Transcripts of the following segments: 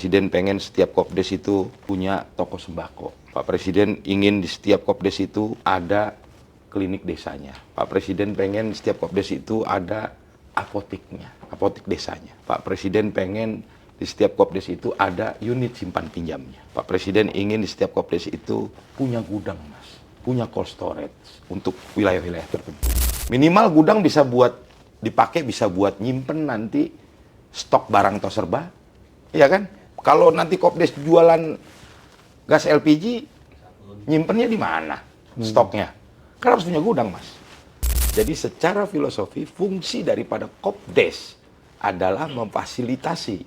Presiden pengen setiap Kopdes itu punya toko sembako. Pak Presiden ingin di setiap Kopdes itu ada klinik desanya. Pak Presiden pengen setiap Kopdes itu ada apoteknya, apotek desanya. Pak Presiden pengen di setiap Kopdes itu ada unit simpan pinjamnya. Pak Presiden ingin di setiap Kopdes itu punya gudang, Mas. Punya cold storage untuk wilayah-wilayah tertentu. Minimal gudang bisa buat dipakai, bisa buat nyimpen nanti stok barang toserba, iya kan? Kalau nanti Kopdes jualan gas LPG, nyimpennya di mana stoknya? Kan harus punya gudang, Mas. Jadi secara filosofi, fungsi daripada Kopdes adalah memfasilitasi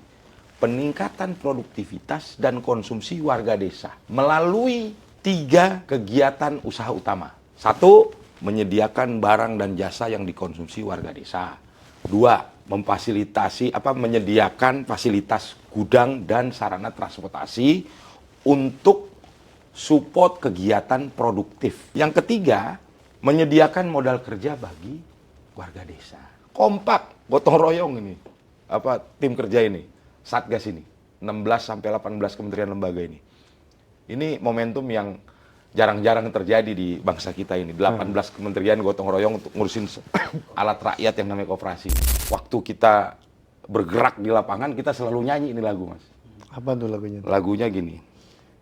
peningkatan produktivitas dan konsumsi warga desa melalui 3 kegiatan usaha utama. 1, menyediakan barang dan jasa yang dikonsumsi warga desa. 2, menyediakan fasilitas gudang dan sarana transportasi untuk support kegiatan produktif. Yang ketiga, menyediakan modal kerja bagi warga desa. Kompak, gotong royong ini. Tim kerja ini, Satgas ini, 16 sampai 18 kementerian lembaga ini. Ini momentum yang jarang-jarang terjadi di bangsa kita ini. 18 kementerian gotong royong untuk ngurusin alat rakyat yang namanya koperasi. Waktu kita bergerak di lapangan, kita selalu nyanyi ini lagu, Mas. Apa tuh lagunya? Lagunya gini.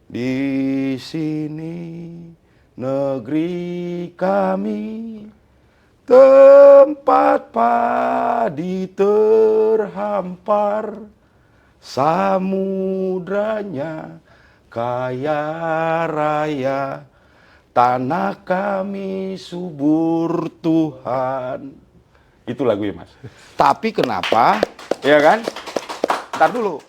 Di sini negeri kami, tempat padi terhampar, samudranya kaya raya, tanah kami subur Tuhan. Itu lagunya, Mas. Tapi kenapa, ya kan? Ntar dulu.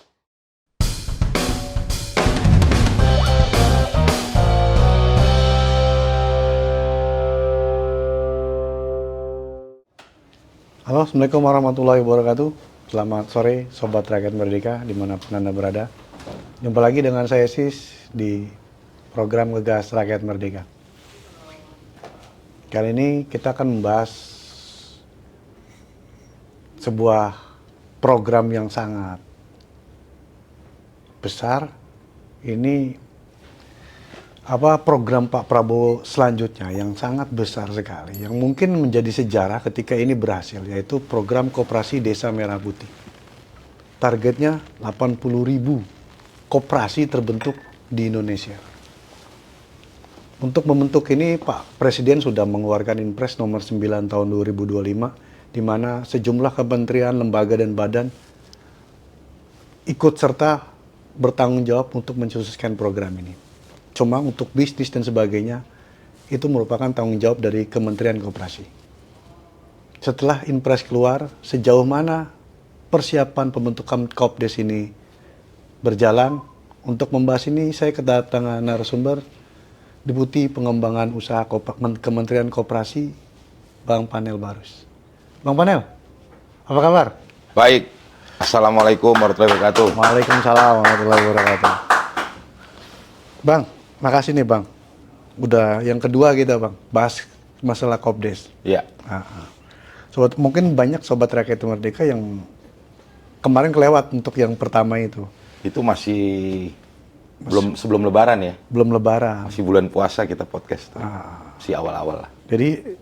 Halo, Assalamualaikum warahmatullahi wabarakatuh. Selamat sore, Sobat Rakyat Merdeka, dimanapun Anda berada. Jumpa lagi dengan saya Sis di program Ngegas Rakyat Merdeka. Kali ini kita akan membahas sebuah program yang sangat besar. Ini program Pak Prabowo selanjutnya yang sangat besar sekali, yang mungkin menjadi sejarah ketika ini berhasil, yaitu program Koperasi Desa Merah Putih. Targetnya 80.000 koperasi terbentuk di Indonesia. Untuk membentuk ini, Pak Presiden sudah mengeluarkan Impres nomor 9 tahun 2025, di mana sejumlah kementerian, lembaga, dan badan ikut serta bertanggung jawab untuk mensukseskan program ini. Cuma untuk bisnis dan sebagainya, itu merupakan tanggung jawab dari Kementerian Koperasi. Setelah Impres keluar, sejauh mana persiapan pembentukan Kopdes ini berjalan? Untuk membahas ini, saya kedatangan narasumber Deputi Pengembangan Usaha Kementerian Koperasi, Bang Panel Barus. Bang Panel, apa kabar? Baik. Assalamualaikum warahmatullahi wabarakatuh. Waalaikumsalam warahmatullahi wabarakatuh. Bang, makasih nih Bang. Udah yang kedua kita Bang, bahas masalah Kopdes. Iya. Sobat, mungkin banyak Sobat Rakyat Merdeka yang kemarin kelewat untuk yang pertama itu. Itu masih sebelum Lebaran ya? Belum Lebaran. Masih bulan puasa kita podcast tuh. Masih awal-awal lah. Jadi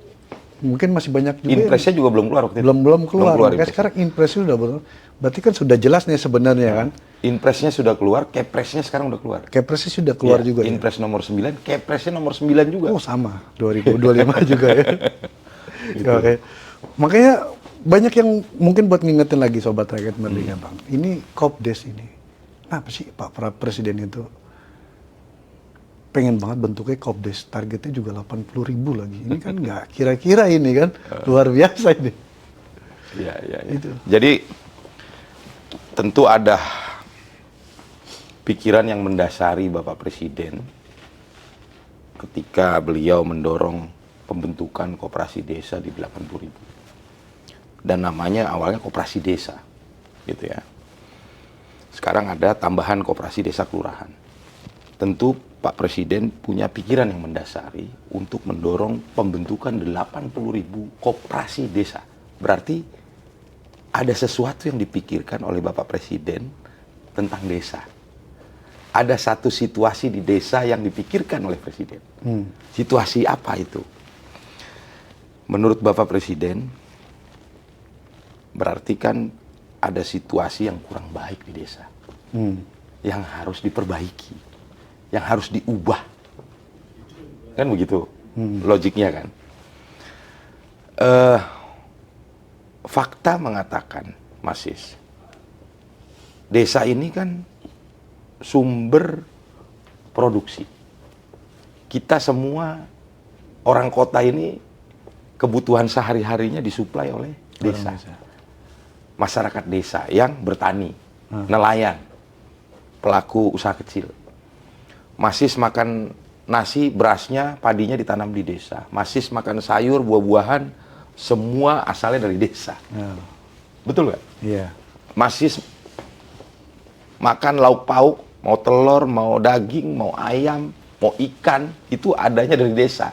mungkin masih banyak juga. Impresnya juga belum keluar waktu itu. Belum keluar. Makanya Impres. sekarang Impresnya udah betul. Berarti kan sudah jelas nih sebenarnya kan? Impresnya sudah keluar, Kepresnya sekarang udah keluar. Kepresnya sudah keluar juga ya? Impres nomor 9, Kepresnya nomor 9 juga. Oh sama, 2025 juga ya. Gitu. Oke. Makanya banyak yang mungkin buat ngingetin lagi Sobat Rakyat Merdeka Bang. Ini Kopdes ini. Kenapa sih Pak Presiden itu pengen banget bentuknya Kopdes, targetnya juga 80.000 lagi. Ini kan nggak kira-kira ini kan, luar biasa ini. Iya. Itu. Jadi tentu ada pikiran yang mendasari Bapak Presiden ketika beliau mendorong pembentukan koperasi desa di 80.000. Dan namanya awalnya koperasi desa, gitu ya. Sekarang ada tambahan koperasi desa kelurahan. Tentu Pak Presiden punya pikiran yang mendasari untuk mendorong pembentukan 80.000 koperasi desa. Berarti ada sesuatu yang dipikirkan oleh Bapak Presiden tentang desa. Ada satu situasi di desa yang dipikirkan oleh Presiden. Situasi apa itu? Menurut Bapak Presiden, berarti kan ada situasi yang kurang baik di desa. Yang harus diperbaiki. Yang harus diubah. Kan begitu logiknya kan? Fakta mengatakan, Mas Sis, desa ini kan sumber produksi. Kita semua orang kota ini kebutuhan sehari-harinya disuplai oleh desa. Masyarakat desa yang bertani, nelayan, pelaku usaha kecil. Masis makan nasi, berasnya, padinya ditanam di desa. Masis makan sayur, buah-buahan, semua asalnya dari desa. Betul nggak? Iya. Masis makan lauk pauk, mau telur, mau daging, mau ayam, mau ikan, itu adanya dari desa.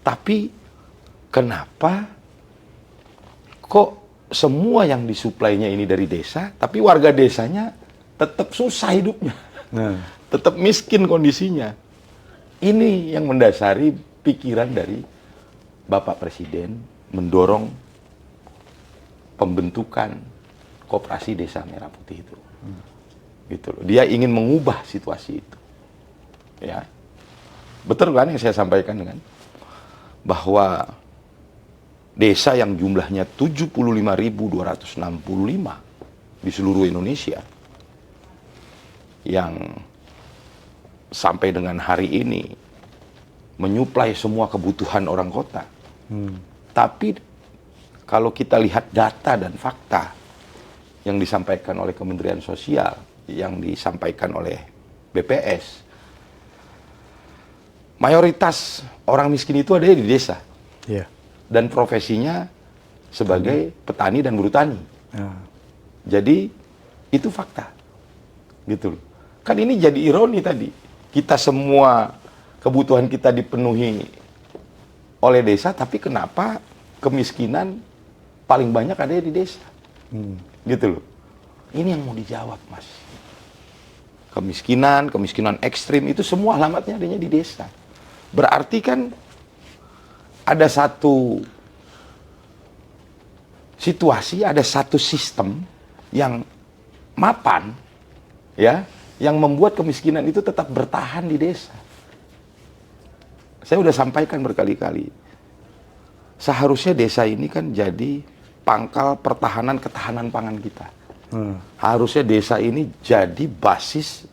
Tapi kenapa kok semua yang disuplainya ini dari desa, tapi warga desanya tetap susah hidupnya, tetap miskin kondisinya? Ini yang mendasari pikiran dari Bapak Presiden mendorong pembentukan Koperasi Desa Merah Putih itu. Gitu loh. Dia ingin mengubah situasi itu. Ya. Betul kan yang saya sampaikan kan? Bahwa desa yang jumlahnya 75.265 di seluruh Indonesia yang sampai dengan hari ini menyuplai semua kebutuhan orang kota. Tapi kalau kita lihat data dan fakta yang disampaikan oleh Kementerian Sosial, yang disampaikan oleh BPS, mayoritas orang miskin itu ada di desa. Iya. Dan profesinya sebagai petani dan buruh tani. Jadi itu fakta. Gitu loh. Kan ini jadi ironi tadi. Kita semua kebutuhan kita dipenuhi oleh desa, tapi kenapa kemiskinan paling banyak ada di desa? Gitu loh. Ini yang mau dijawab, Mas. Kemiskinan ekstrim itu semua alamatnya adanya di desa. Berarti kan ada satu situasi, ada satu sistem yang mapan, ya, yang membuat kemiskinan itu tetap bertahan di desa. Saya udah sampaikan berkali-kali. Seharusnya desa ini kan jadi pangkal pertahanan ketahanan pangan kita. Harusnya desa ini jadi basis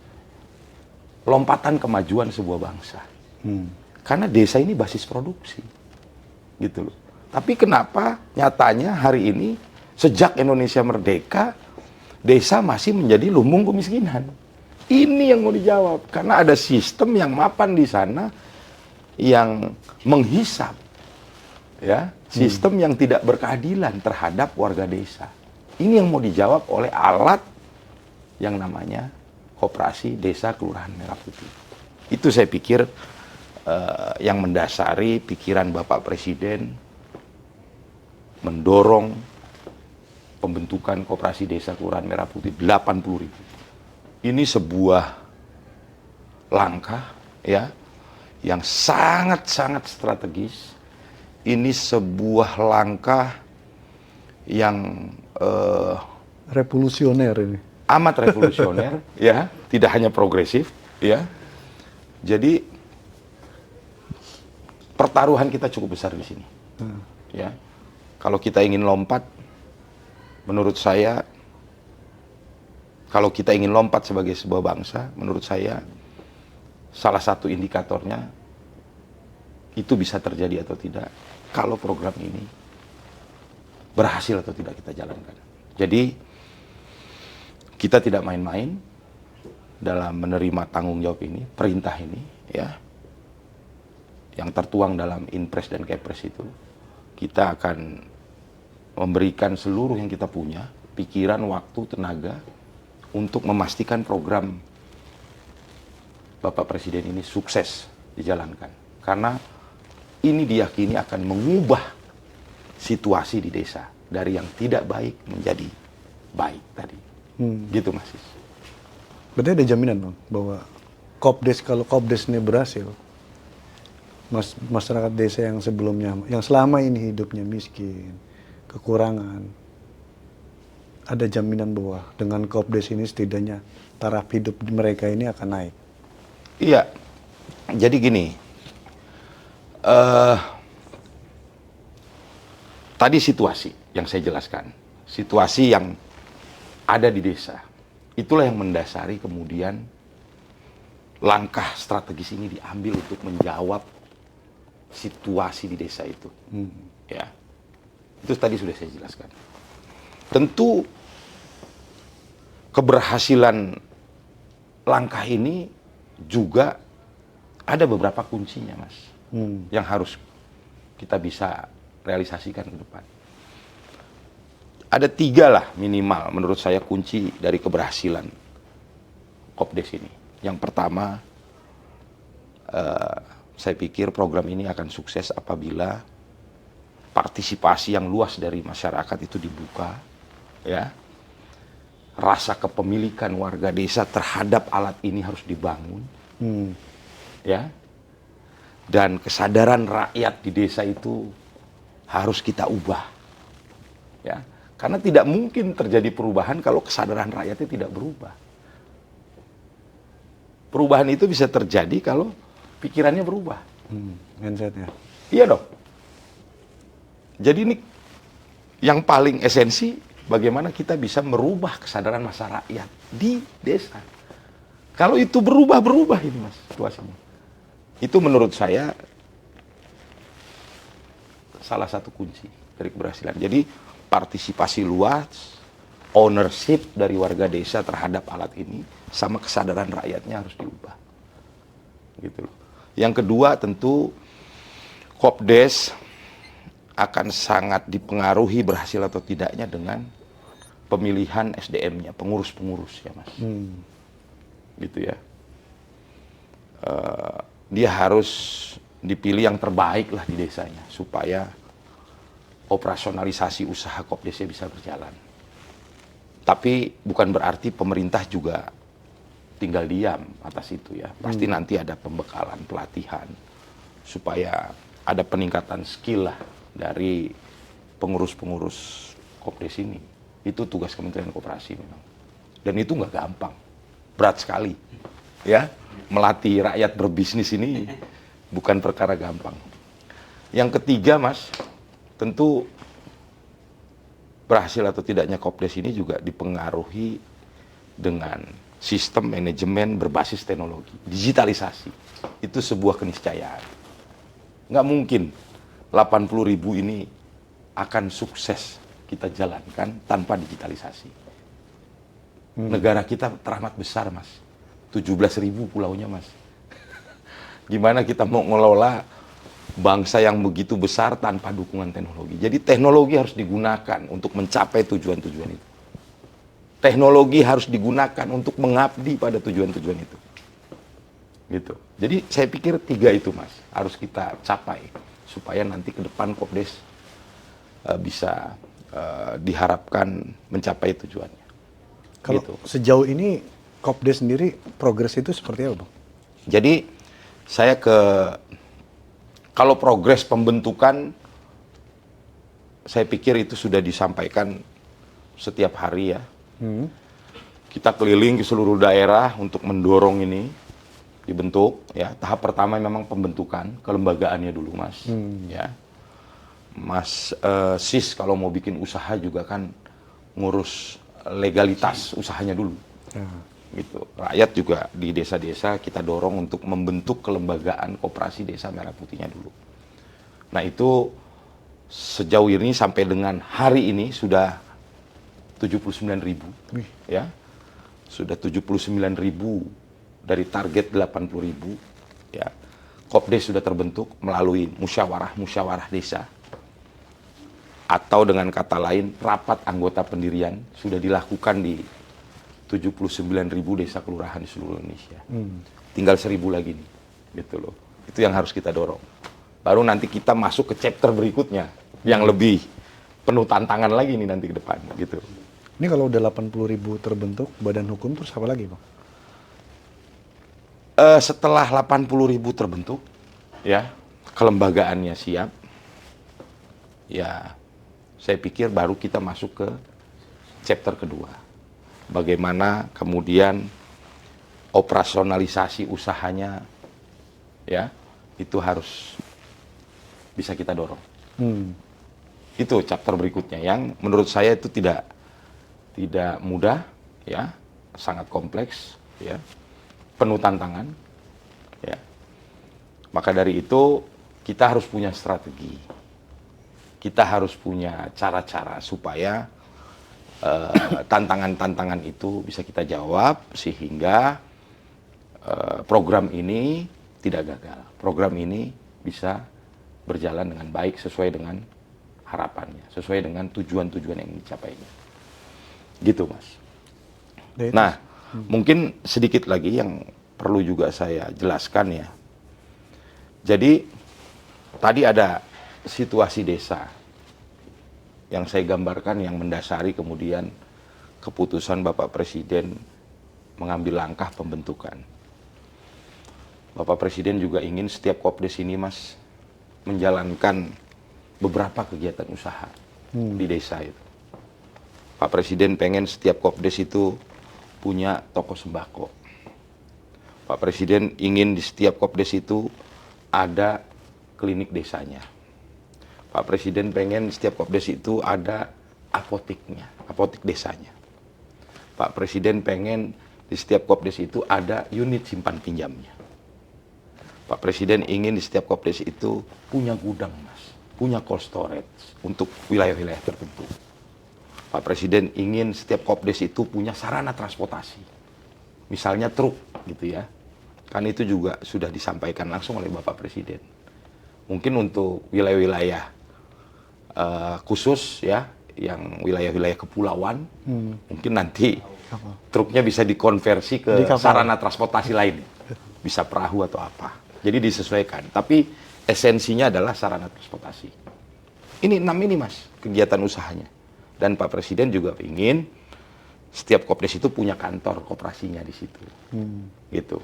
lompatan kemajuan sebuah bangsa. Karena desa ini basis produksi. Gitu loh. Tapi kenapa nyatanya hari ini sejak Indonesia merdeka, desa masih menjadi lumbung kemiskinan? Ini yang mau dijawab. Karena ada sistem yang mapan di sana yang menghisap, ya, sistem yang tidak berkeadilan terhadap warga desa. Ini yang mau dijawab oleh alat yang namanya Koperasi Desa Kelurahan Merah Putih. Itu saya pikir yang mendasari pikiran Bapak Presiden mendorong pembentukan Koperasi Desa Kelurahan Merah Putih 80.000. Ini sebuah langkah, ya, yang sangat-sangat strategis. Ini sebuah langkah yang revolusioner ini. Amat revolusioner, ya, tidak hanya progresif, ya. Jadi pertaruhan kita cukup besar di sini, ya. Kalau kita ingin lompat, menurut saya, kalau kita ingin lompat sebagai sebuah bangsa, menurut saya salah satu indikatornya itu bisa terjadi atau tidak kalau program ini berhasil atau tidak kita jalankan. Jadi kita tidak main-main dalam menerima tanggung jawab ini, perintah ini, ya, yang tertuang dalam Inpres dan Kepres itu. Kita akan memberikan seluruh yang kita punya, pikiran, waktu, tenaga, untuk memastikan program Bapak Presiden ini sukses dijalankan. Karena ini diyakini akan mengubah situasi di desa dari yang tidak baik menjadi baik tadi. Gitu Mas. Berarti ada jaminan Bang bahwa kalau Kopdes ini berhasil, masyarakat desa yang sebelumnya, yang selama ini hidupnya miskin, kekurangan, ada jaminan bahwa dengan Kopdes ini setidaknya taraf hidup mereka ini akan naik. Iya, jadi gini, tadi situasi yang saya jelaskan, situasi yang ada di desa, itulah yang mendasari kemudian langkah strategis ini diambil untuk menjawab situasi di desa itu. Ya, itu tadi sudah saya jelaskan. Tentu keberhasilan langkah ini juga ada beberapa kuncinya, Mas, yang harus kita bisa realisasikan ke depan. Ada 3 lah minimal menurut saya kunci dari keberhasilan Kopdes ini. Yang pertama, saya pikir program ini akan sukses apabila partisipasi yang luas dari masyarakat itu dibuka, ya. Rasa kepemilikan warga desa terhadap alat ini harus dibangun, ya. Dan kesadaran rakyat di desa itu harus kita ubah, ya. Karena tidak mungkin terjadi perubahan kalau kesadaran rakyatnya tidak berubah. Perubahan itu bisa terjadi kalau pikirannya berubah. Mindsetnya. Iya dong. Jadi ini yang paling esensi, bagaimana kita bisa merubah kesadaran masa rakyat di desa. Kalau itu berubah ini Mas situasinya. Itu menurut saya salah satu kunci dari keberhasilan. Jadi partisipasi luas, ownership dari warga desa terhadap alat ini, sama kesadaran rakyatnya harus diubah. Gitu loh. Yang kedua tentu Kopdes akan sangat dipengaruhi berhasil atau tidaknya dengan pemilihan SDM-nya, pengurus-pengurus ya Mas. Gitu ya. Dia harus dipilih yang terbaik lah di desanya supaya operasionalisasi usaha Kopdesnya bisa berjalan. Tapi bukan berarti pemerintah juga tinggal diam atas itu ya. Pasti nanti ada pembekalan, pelatihan supaya ada peningkatan skill lah dari pengurus-pengurus Kopdes ini. Itu tugas Kementerian Koperasi memang. Dan itu nggak gampang, berat sekali, ya. Melatih rakyat berbisnis ini bukan perkara gampang. Yang ketiga, Mas, tentu berhasil atau tidaknya Kopdes ini juga dipengaruhi dengan sistem manajemen berbasis teknologi, digitalisasi. Itu sebuah keniscayaan. Nggak mungkin 80.000 ini akan sukses kita jalankan tanpa digitalisasi. Negara kita teramat besar, Mas. 17.000 pulaunya, Mas. Gimana kita mau ngelola bangsa yang begitu besar tanpa dukungan teknologi? Jadi teknologi harus digunakan untuk mencapai tujuan-tujuan itu. Teknologi harus digunakan untuk mengabdi pada tujuan-tujuan itu. Gitu. Jadi saya pikir 3 itu, Mas, harus kita capai supaya nanti ke depan Kopdes bisa diharapkan mencapai tujuannya. Kalau gitu. Sejauh ini Kopdes sendiri progres itu seperti apa, Bang? Jadi saya kalau progres pembentukan, saya pikir itu sudah disampaikan setiap hari ya. Kita keliling ke seluruh daerah untuk mendorong ini dibentuk ya. Tahap pertama memang pembentukan kelembagaannya dulu, Mas. Ya, Mas Sis kalau mau bikin usaha juga kan ngurus legalitas usahanya dulu. Gitu. Rakyat juga di desa-desa kita dorong untuk membentuk kelembagaan koperasi desa Merah Putihnya dulu. Nah itu sejauh ini sampai dengan hari ini sudah 79.000, ya, sudah 79.000 dari target 80.000, ya. Kopdes sudah terbentuk melalui musyawarah desa, atau dengan kata lain rapat anggota pendirian sudah dilakukan di 79.000 desa kelurahan di seluruh Indonesia. Tinggal 1.000 lagi nih, gitu loh. Itu yang harus kita dorong. Baru nanti kita masuk ke chapter berikutnya yang lebih penuh tantangan lagi nih nanti ke depan, gitu. Ini kalau udah 80.000 terbentuk badan hukum terus apa lagi, Bang? Setelah 80.000 terbentuk, ya, kelembagaannya siap, ya, saya pikir baru kita masuk ke chapter kedua. Bagaimana kemudian operasionalisasi usahanya, ya, itu harus bisa kita dorong. Itu chapter berikutnya yang menurut saya itu tidak mudah, ya, sangat kompleks, ya, penuh tantangan, ya. Maka dari itu kita harus punya strategi, kita harus punya cara-cara supaya tantangan-tantangan itu bisa kita jawab sehingga program ini tidak gagal, program ini bisa berjalan dengan baik sesuai dengan harapannya, sesuai dengan tujuan-tujuan yang dicapainya. Gitu, Mas. Nah, mungkin sedikit lagi yang perlu juga saya jelaskan, ya. Jadi, tadi ada situasi desa yang saya gambarkan yang mendasari kemudian keputusan Bapak Presiden mengambil langkah pembentukan. Bapak Presiden juga ingin setiap Kopdes ini, Mas, menjalankan beberapa kegiatan usaha di desa itu. Pak Presiden pengen setiap Kopdes itu punya toko sembako. Pak Presiden ingin di setiap Kopdes itu ada klinik desanya. Pak Presiden pengen setiap Kopdes itu ada apoteknya, apotek desanya. Pak Presiden pengen di setiap Kopdes itu ada unit simpan pinjamnya. Pak Presiden ingin di setiap Kopdes itu punya gudang, Mas, punya cold storage untuk wilayah-wilayah tertentu. Pak Presiden ingin setiap Kopdes itu punya sarana transportasi, misalnya truk, gitu ya. Kan itu juga sudah disampaikan langsung oleh Bapak Presiden. Mungkin untuk wilayah-wilayah khusus, ya, yang wilayah-wilayah kepulauan, mungkin nanti truknya bisa dikonversi ke sarana transportasi lain, bisa perahu atau apa. Jadi disesuaikan. Tapi esensinya adalah sarana transportasi. Ini 6 ini, Mas, kegiatan usahanya. Dan Pak Presiden juga ingin setiap Kopdes itu punya kantor koperasinya di situ, gitu.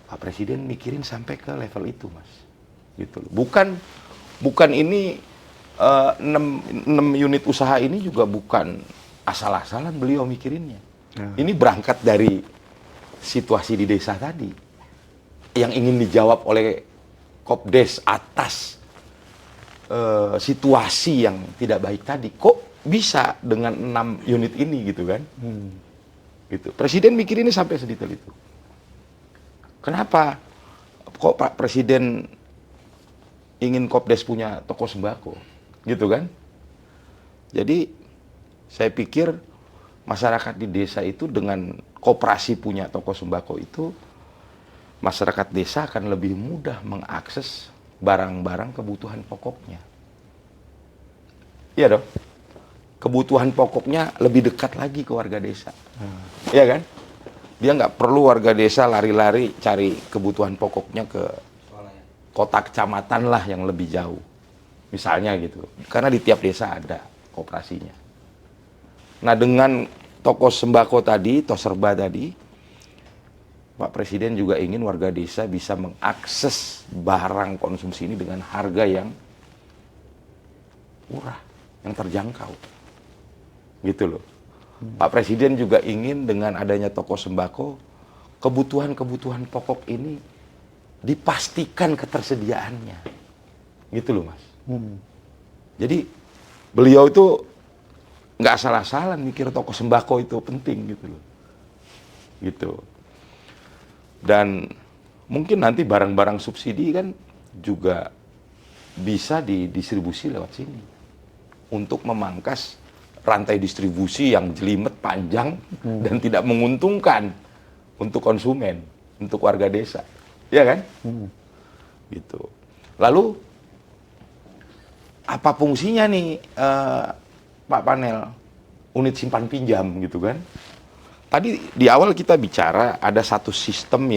Pak Presiden mikirin sampai ke level itu, Mas, gitu. Bukan ini 6 unit usaha ini juga bukan asal-asalan beliau mikirinnya. Ini berangkat dari situasi di desa tadi yang ingin dijawab oleh Kopdes atas situasi yang tidak baik tadi. Kok bisa dengan 6 unit ini, gitu kan? Gitu. Presiden mikir ini sampai sedetail itu. Kenapa kok Pak Presiden ingin Kopdes punya toko sembako, gitu kan? Jadi saya pikir masyarakat di desa itu dengan koperasi punya toko sembako itu, masyarakat desa akan lebih mudah mengakses barang-barang kebutuhan pokoknya. Iya dong? Kebutuhan pokoknya lebih dekat lagi ke warga desa. Iya kan? Dia nggak perlu warga desa lari-lari cari kebutuhan pokoknya ke kota kecamatan lah yang lebih jauh. Misalnya gitu. Karena di tiap desa ada koperasinya. Nah, dengan toko sembako tadi, Toserba tadi, Pak Presiden juga ingin warga desa bisa mengakses barang konsumsi ini dengan harga yang murah, yang terjangkau. Gitu loh. Pak Presiden juga ingin dengan adanya toko sembako, kebutuhan-kebutuhan pokok ini dipastikan ketersediaannya. Gitu loh, Mas. Jadi beliau itu nggak asal-asalan mikir toko sembako itu penting, gitu loh. Gitu. Dan mungkin nanti barang-barang subsidi kan juga bisa didistribusi lewat sini untuk memangkas rantai distribusi yang jelimet panjang dan tidak menguntungkan untuk konsumen, untuk warga desa, ya kan? Gitu. Lalu apa fungsinya nih, Pak Panel, unit simpan pinjam, gitu kan? Tadi di awal kita bicara ada satu sistem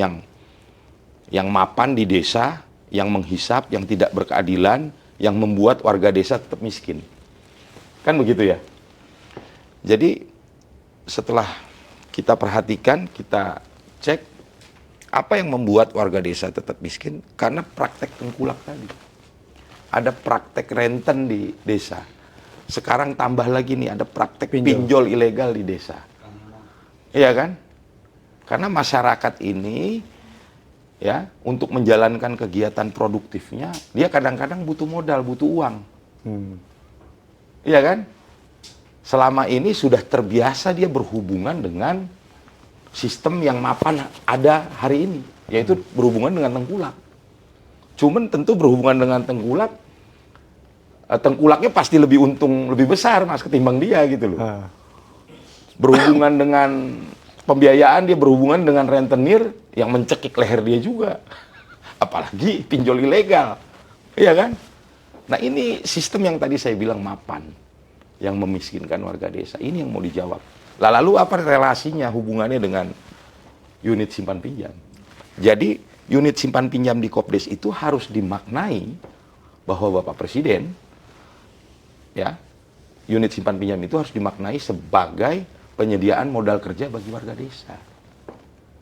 yang mapan di desa, yang menghisap, yang tidak berkeadilan, yang membuat warga desa tetap miskin. Kan begitu ya? Jadi setelah kita perhatikan, kita cek apa yang membuat warga desa tetap miskin, karena praktek tengkulak tadi. Ada praktek renten di desa. Sekarang tambah lagi nih, ada praktek pinjol ilegal di desa. Iya kan? Karena masyarakat ini ya untuk menjalankan kegiatan produktifnya, dia kadang-kadang butuh modal, butuh uang. Iya kan? Selama ini sudah terbiasa dia berhubungan dengan sistem yang mapan ada hari ini, yaitu berhubungan dengan tengkulak. Cuman tentu berhubungan dengan tengkulak, tengkulaknya pasti lebih untung, lebih besar Mas ketimbang dia gitu loh. Berhubungan dengan pembiayaan, dia berhubungan dengan rentenir yang mencekik leher dia juga. Apalagi pinjol ilegal. Iya kan? Nah ini sistem yang tadi saya bilang mapan, yang memiskinkan warga desa. Ini yang mau dijawab. Lalu apa relasinya, hubungannya dengan unit simpan pinjam? Jadi unit simpan pinjam di Kopdes itu harus dimaknai bahwa Bapak Presiden, ya, unit simpan pinjam itu harus dimaknai sebagai penyediaan modal kerja bagi warga desa.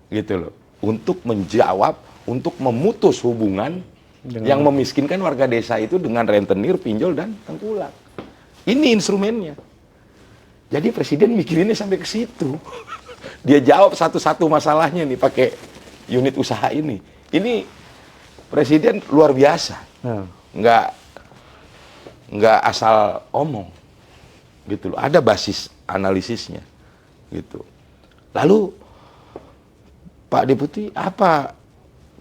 Gitu loh. Untuk menjawab, untuk memutus hubungan yang memiskinkan warga desa itu dengan rentenir, pinjol, dan tengkulak. Ini instrumennya. Jadi Presiden mikirinnya sampai ke situ. Dia jawab satu-satu masalahnya nih pakai unit usaha ini. Ini Presiden luar biasa. Nggak asal omong. Gitu loh. Ada basis analisisnya. Gitu. Lalu Pak Deputi,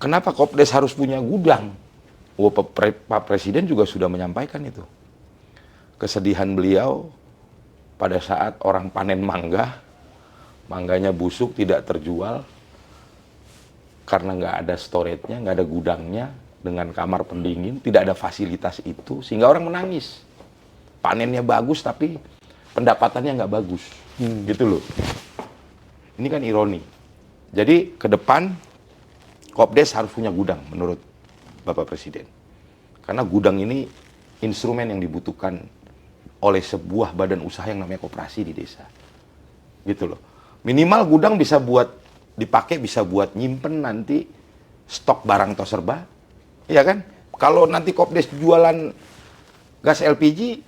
kenapa Kopdes harus punya gudang? Pak Presiden juga sudah menyampaikan itu. Kesedihan beliau pada saat orang panen mangga, mangganya busuk, tidak terjual, karena nggak ada storage-nya, nggak ada gudangnya, dengan kamar pendingin, tidak ada fasilitas itu, sehingga orang menangis. Panennya bagus, tapi pendapatannya nggak bagus. Gitu loh. Ini kan ironi. Jadi ke depan, Kopdes harus punya gudang, menurut Bapak Presiden. Karena gudang ini instrumen yang dibutuhkan oleh sebuah badan usaha yang namanya koperasi di desa. Gitu loh. Minimal gudang bisa dipakai bisa buat nyimpen nanti stok barang toserba. Iya kan? Kalau nanti Kopdes jualan gas LPG,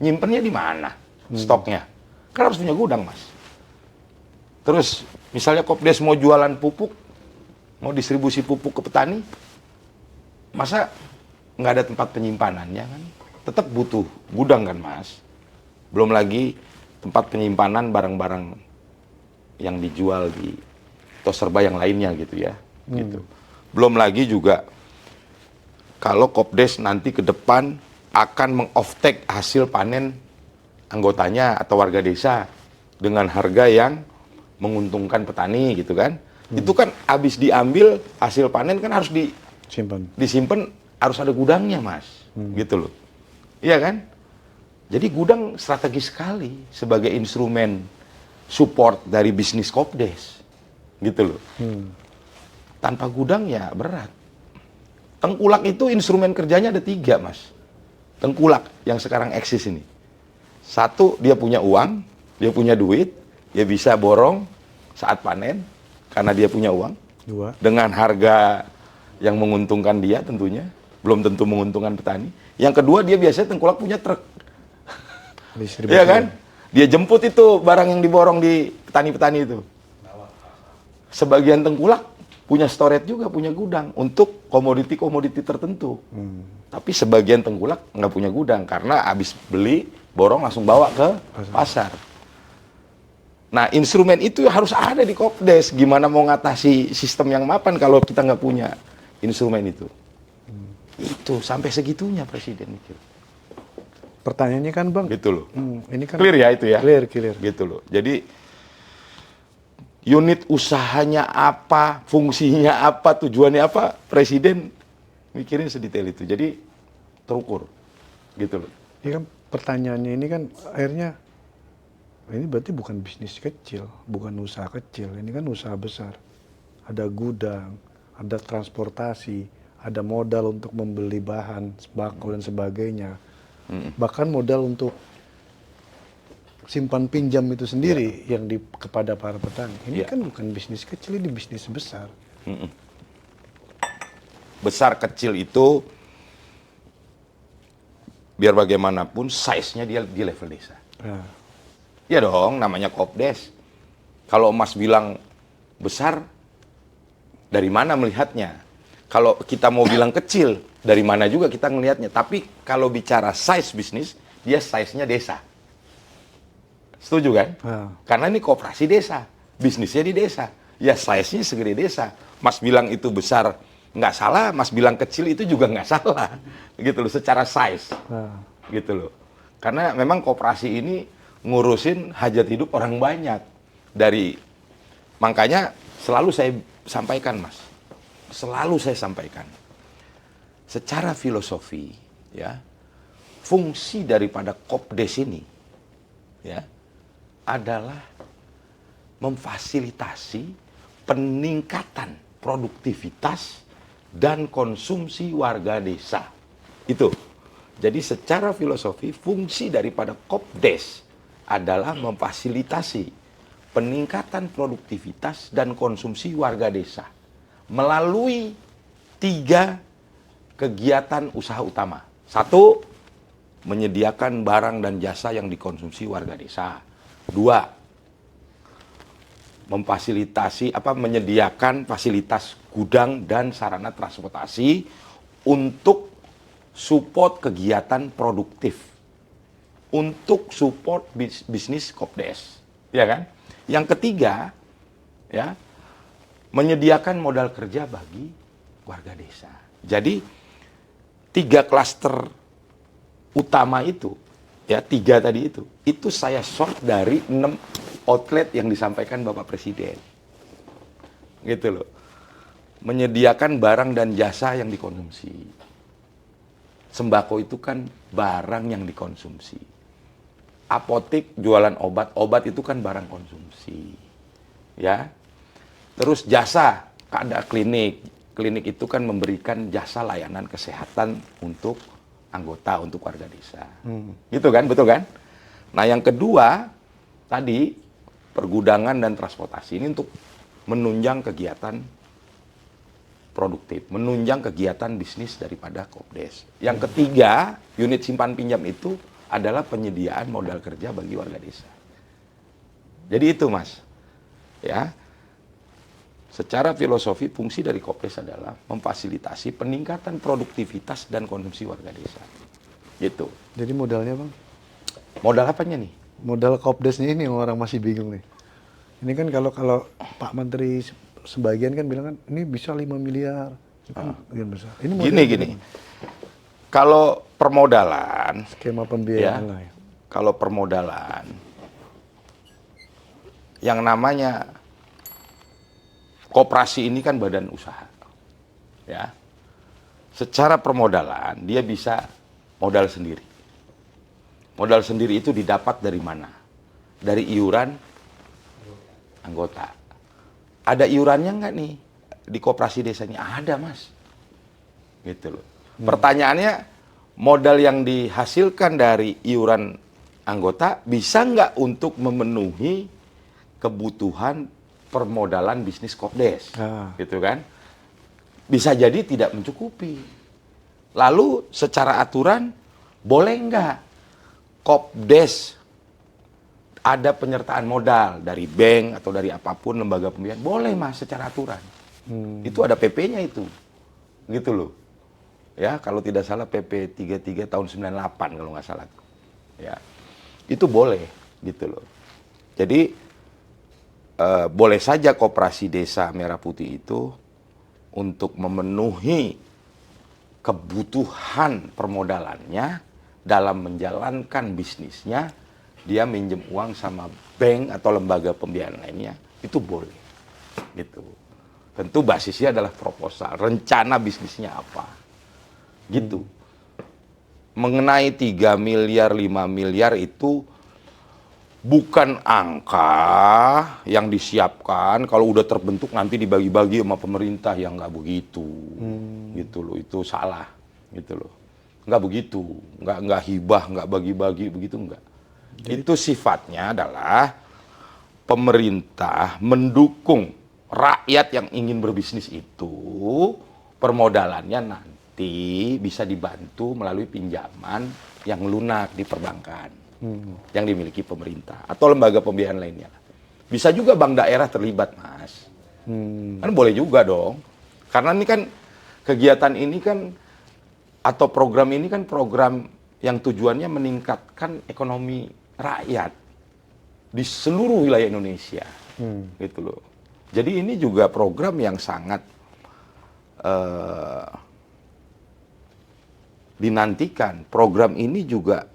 nyimpennya di mana stoknya? Kan harus punya gudang, Mas. Terus misalnya Kopdes mau jualan pupuk, mau distribusi pupuk ke petani, masa nggak ada tempat penyimpanannya kan? Tetap butuh gudang kan, Mas. Belum lagi tempat penyimpanan barang-barang yang dijual di toserba yang lainnya gitu ya. Gitu. Belum lagi juga kalau Kopdes nanti ke depan akan meng-offtake hasil panen anggotanya atau warga desa dengan harga yang menguntungkan petani gitu kan. Itu kan habis diambil hasil panen kan harus disimpan, harus ada gudangnya, Mas. Gitu loh. Iya kan? Jadi gudang strategis sekali sebagai instrumen support dari bisnis Kopdes. Gitu loh. Tanpa gudang ya berat. Tengkulak itu instrumen kerjanya ada 3, Mas. Tengkulak yang sekarang eksis ini. 1, dia punya uang, dia punya duit, dia bisa borong saat panen karena dia punya uang. 2. Dengan harga yang menguntungkan dia tentunya, belum tentu menguntungkan petani. Yang kedua, dia biasanya tengkulak punya truk. Iya kan? Dia jemput itu barang yang diborong di petani-petani itu. Sebagian tengkulak punya storage juga, punya gudang untuk komoditi-komoditi tertentu. Tapi sebagian tengkulak nggak punya gudang karena habis beli, borong langsung bawa ke pasar. Nah, instrumen itu harus ada di Kopdes. Gimana mau ngatasi sistem yang mapan kalau kita nggak punya instrumen itu? Itu sampai segitunya Presiden mikir. Pertanyaannya kan, Bang. Gitu loh. Ini kan clear ya itu ya? Clear. Gitu loh. Jadi unit usahanya apa, fungsinya apa, tujuannya apa, Presiden mikirin sedetail itu. Jadi terukur. Gitu loh. Ini kan pertanyaannya ini kan akhirnya ini berarti bukan bisnis kecil, bukan usaha kecil. Ini kan usaha besar. Ada gudang, ada transportasi, ada modal untuk membeli bahan, sembako dan sebagainya. Bahkan modal untuk simpan pinjam itu sendiri yang kepada para petani. Ini Ya. kan bukan bisnis kecil, ini bisnis besar. Besar kecil itu biar bagaimanapun size-nya dia di level desa. Nah, Ya dong, namanya Kopdes. Kalau Mas bilang besar, dari mana melihatnya? Kalau kita mau bilang kecil, dari mana juga kita melihatnya. Tapi kalau bicara size bisnis, dia size-nya desa. Setuju kan? Ah. Karena ini koperasi desa, bisnisnya di desa. Ya size-nya segede desa. Mas bilang itu besar, nggak salah. Mas bilang kecil itu juga nggak salah. Gitu loh, secara size. nah. Gitu loh. Karena memang koperasi ini ngurusin hajat hidup orang banyak. Makanya selalu saya sampaikan, Mas. Selalu saya sampaikan. Secara filosofi, ya, fungsi daripada Kopdes ini, ya, adalah memfasilitasi peningkatan produktivitas dan konsumsi warga desa. Itu. Jadi secara filosofi fungsi daripada Kopdes adalah memfasilitasi peningkatan produktivitas dan konsumsi warga desa melalui 3 kegiatan usaha utama. 1, menyediakan barang dan jasa yang dikonsumsi warga desa. 2, menyediakan fasilitas gudang dan sarana transportasi untuk support kegiatan produktif, untuk support bisnis Kopdes, ya kan? Yang ketiga, ya, menyediakan modal kerja bagi warga desa. Jadi 3 klaster utama itu, ya 3 tadi itu saya sort dari 6 outlet yang disampaikan Bapak Presiden, gitu loh. Menyediakan barang dan jasa yang dikonsumsi. Sembako itu kan barang yang dikonsumsi. Apotek jualan obat, obat itu kan barang konsumsi, ya. Terus jasa, ada klinik, klinik itu kan memberikan jasa layanan kesehatan untuk anggota, untuk warga desa, gitu kan, betul kan? Nah yang kedua tadi pergudangan dan transportasi ini untuk menunjang kegiatan produktif, menunjang kegiatan bisnis daripada Kopdes. Yang ketiga, unit simpan pinjam itu adalah penyediaan modal kerja bagi warga desa. Jadi itu, Mas. Ya. Secara filosofi fungsi dari Kopdes adalah memfasilitasi peningkatan produktivitas dan konsumsi warga desa. Gitu. Jadi modalnya, Bang? Modal apanya nih? Modal Kopdesnya ini yang orang masih bingung nih. Ini kan kalau Pak Menteri sebagian kan bilang kan ini bisa 5 miliar. Itu kan besar. Ini modalnya Gini. Kalau permodalan, skema ya, pembiayaan lah ya. kalau permodalan, yang namanya koperasi ini kan badan usaha, ya. Secara permodalan dia bisa modal sendiri. Modal sendiri itu didapat dari mana? Dari iuran anggota. Ada iurannya nggak nih di koperasi desanya? Ada, Mas. Gitu loh. Pertanyaannya, modal yang dihasilkan dari iuran anggota bisa nggak untuk memenuhi kebutuhan permodalan bisnis Kopdes, gitu kan? Bisa jadi tidak mencukupi. Lalu secara aturan boleh nggak Kopdes ada penyertaan modal dari bank atau dari apapun lembaga pembiayaan? Boleh, Mas, secara aturan. Itu ada PP-nya itu, gitu loh. Ya, kalau tidak salah PP 33 tahun 98 kalau nggak salah. Ya, itu boleh, gitu loh. Jadi boleh saja koperasi desa Merah Putih itu untuk memenuhi kebutuhan permodalannya dalam menjalankan bisnisnya, dia minjem uang sama bank atau lembaga pembiayaan lainnya, itu boleh, gitu. Tentu basisnya adalah proposal, rencana bisnisnya apa. Gitu. Mengenai 3 miliar, 5 miliar itu bukan angka yang disiapkan kalau udah terbentuk nanti dibagi-bagi sama pemerintah, yang nggak begitu. Gitu loh, itu salah. Gitu loh. Nggak begitu. Nggak hibah, nggak bagi-bagi, begitu nggak. Itu sifatnya adalah pemerintah mendukung rakyat yang ingin berbisnis itu, permodalannya nanti bisa dibantu melalui pinjaman yang lunak di perbankan yang dimiliki pemerintah atau lembaga pembiayaan lainnya. Bisa juga bank daerah terlibat, Mas. Kan boleh juga dong. Karena ini kan kegiatan ini kan atau program ini kan program yang tujuannya meningkatkan ekonomi rakyat di seluruh wilayah Indonesia. Gitu loh. Jadi ini juga program yang sangat dinantikan. Program ini juga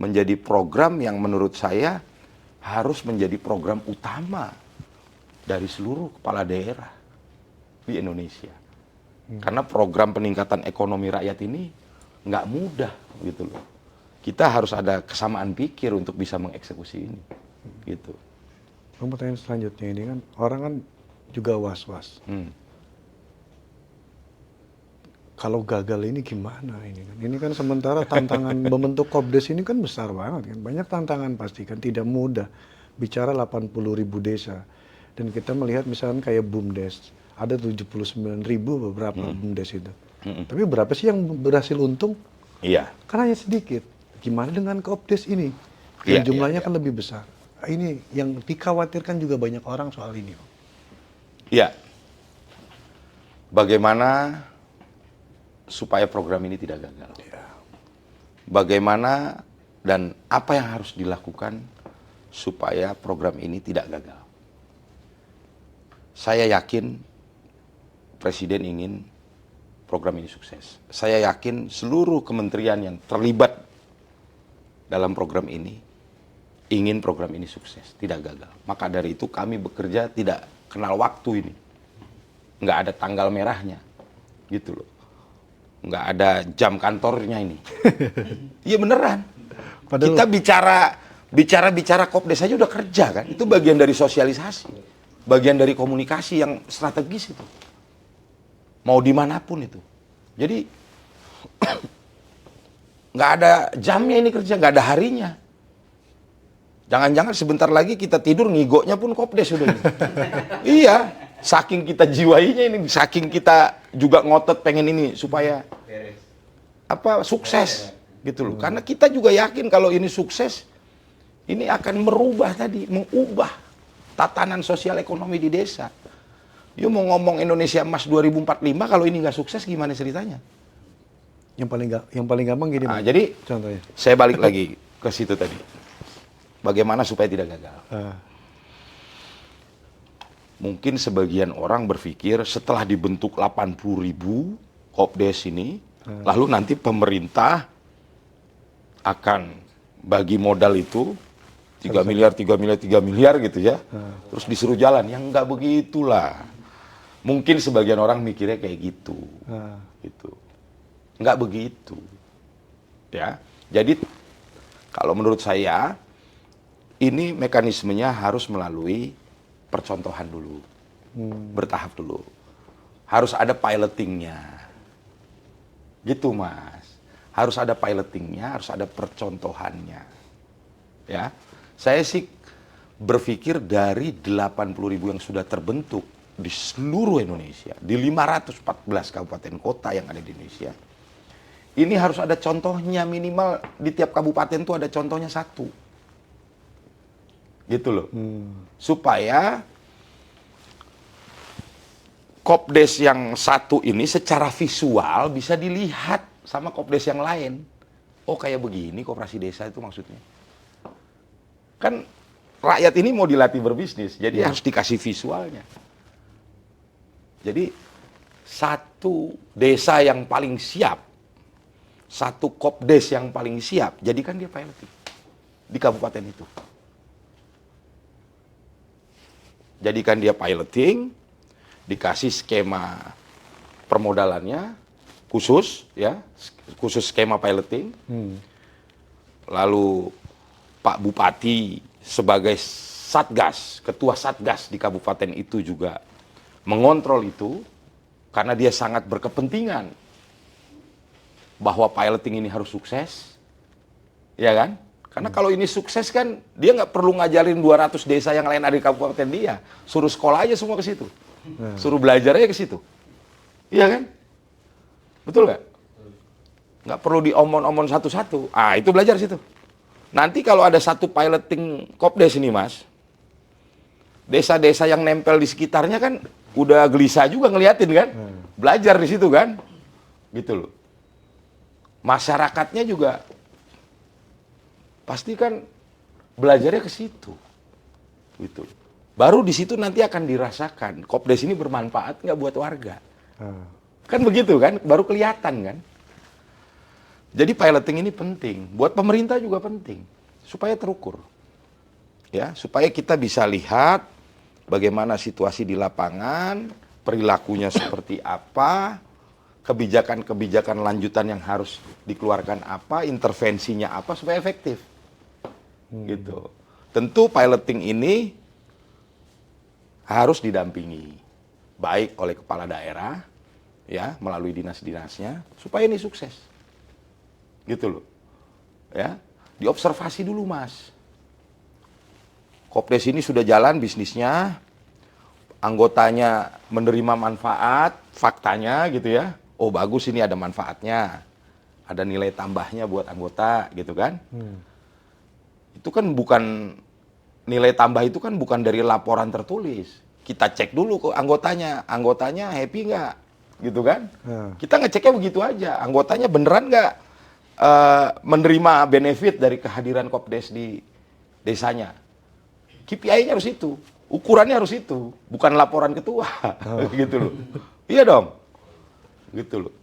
menjadi program yang menurut saya harus menjadi program utama dari seluruh kepala daerah di Indonesia. Karena program peningkatan ekonomi rakyat ini nggak mudah gitu loh. Kita harus ada kesamaan pikir untuk bisa mengeksekusi ini. Gitu. Pertanyaan selanjutnya ini kan orang kan juga was-was. Kalau gagal ini gimana ini kan? Ini kan sementara tantangan membentuk Kopdes ini kan besar banget kan. Banyak tantangan pasti kan, tidak mudah. Bicara 80.000 desa. Dan kita melihat misalkan kayak BUMDes, ada 79.000 beberapa BUMDes itu. Tapi berapa sih yang berhasil untung? Iya. Kan hanya sedikit. Gimana dengan Kopdes ini? Iya, Yang jumlahnya iya. kan lebih besar. Ini yang dikhawatirkan juga banyak orang soal ini. Iya. Bagaimana supaya program ini tidak gagal? Bagaimana dan apa yang harus dilakukan supaya program ini tidak gagal? Saya yakin Presiden ingin program ini sukses. Saya yakin seluruh kementerian yang terlibat dalam program ini ingin program ini sukses, tidak gagal. Maka dari itu kami bekerja tidak kenal waktu ini. Nggak ada tanggal merahnya. Gitu loh. Nggak ada jam kantornya ini. Iya beneran. Padahal Kita bicara Kopdes aja udah kerja kan. Itu bagian dari sosialisasi. Bagian dari komunikasi yang strategis itu. Mau dimanapun itu. Jadi nggak ada jamnya ini kerja, nggak ada harinya. Jangan-jangan sebentar lagi kita tidur ngigoknya pun Kopdes udah ini. Iya, saking kita jiwainya ini, saking kita juga ngotot pengen ini supaya sukses gitu loh. Karena kita juga yakin kalau ini sukses, ini akan merubah tadi, mengubah tatanan sosial ekonomi di desa. You mau ngomong Indonesia Emas 2045 kalau ini nggak sukses gimana ceritanya? yang paling gampang gini, Nah, Bang. jadi Contohnya. saya balik lagi ke situ tadi. Bagaimana supaya tidak gagal? Mungkin sebagian orang berpikir setelah dibentuk 80.000 Kopdes ini, lalu nanti pemerintah akan bagi modal itu 3 miliar, 3 miliar, 3 miliar gitu ya. Terus disuruh jalan. Yang nggak begitulah. Mungkin sebagian orang mikirnya kayak gitu. Gitu. Nggak begitu. Ya. Jadi kalau menurut saya ini mekanismenya harus melalui percontohan dulu. Bertahap dulu. Harus ada pilotingnya. Gitu, Mas. Harus ada pilotingnya, harus ada percontohannya. Ya. Saya sih berpikir dari 80.000 yang sudah terbentuk di seluruh Indonesia, di 514 kabupaten kota yang ada di Indonesia, ini harus ada contohnya minimal di tiap kabupaten itu ada contohnya satu. Gitu loh. Supaya Kopdes yang satu ini secara visual bisa dilihat sama Kopdes yang lain. Oh kayak begini koperasi desa itu maksudnya. Kan rakyat ini mau dilatih berbisnis, jadi harus dikasih visualnya. Jadi satu desa yang paling siap, satu Kopdes yang paling siap, jadikan dia piloting di kabupaten itu. Jadikan dia piloting, dikasih skema permodalannya khusus, ya, khusus skema piloting. Lalu Pak Bupati sebagai satgas, ketua satgas di kabupaten itu juga mengontrol itu karena dia sangat berkepentingan bahwa piloting ini harus sukses, ya kan? Karena kalau ini sukses kan, dia nggak perlu ngajarin 200 desa yang lain ada di kabupaten dia. Suruh sekolah aja semua ke situ. Suruh belajar aja ke situ. Iya kan? Betul nggak? Nggak perlu diomon-omon satu-satu. Ah, itu belajar situ. Nanti kalau ada satu piloting Kopdes ini, Mas, desa-desa yang nempel di sekitarnya kan udah gelisah juga ngeliatin kan? Belajar di situ kan? Gitu loh. Masyarakatnya juga pasti kan belajarnya ke situ, gitu. Baru di situ nanti akan dirasakan Kopdes ini bermanfaat nggak buat warga, kan begitu kan? Baru kelihatan kan? Jadi piloting ini penting, buat pemerintah juga penting, supaya terukur, ya, supaya kita bisa lihat bagaimana situasi di lapangan, perilakunya seperti apa, kebijakan-kebijakan lanjutan yang harus dikeluarkan apa, intervensinya apa supaya efektif. Gitu. Tentu piloting ini harus didampingi baik oleh kepala daerah ya melalui dinas-dinasnya supaya ini sukses. Gitu loh. Ya, diobservasi dulu, Mas. Kopdes ini sudah jalan bisnisnya, anggotanya menerima manfaat, faktanya gitu ya. Oh, bagus, ini ada manfaatnya. Ada nilai tambahnya buat anggota gitu kan. Itu kan bukan nilai tambah itu kan bukan dari laporan tertulis. Kita cek dulu ke anggotanya happy nggak, gitu kan? Kita ngeceknya begitu aja, anggotanya beneran nggak menerima benefit dari kehadiran Kopdes di desanya. KPI-nya harus itu, ukurannya harus itu, bukan laporan ketua, gitu loh. Iya dong, gitu loh.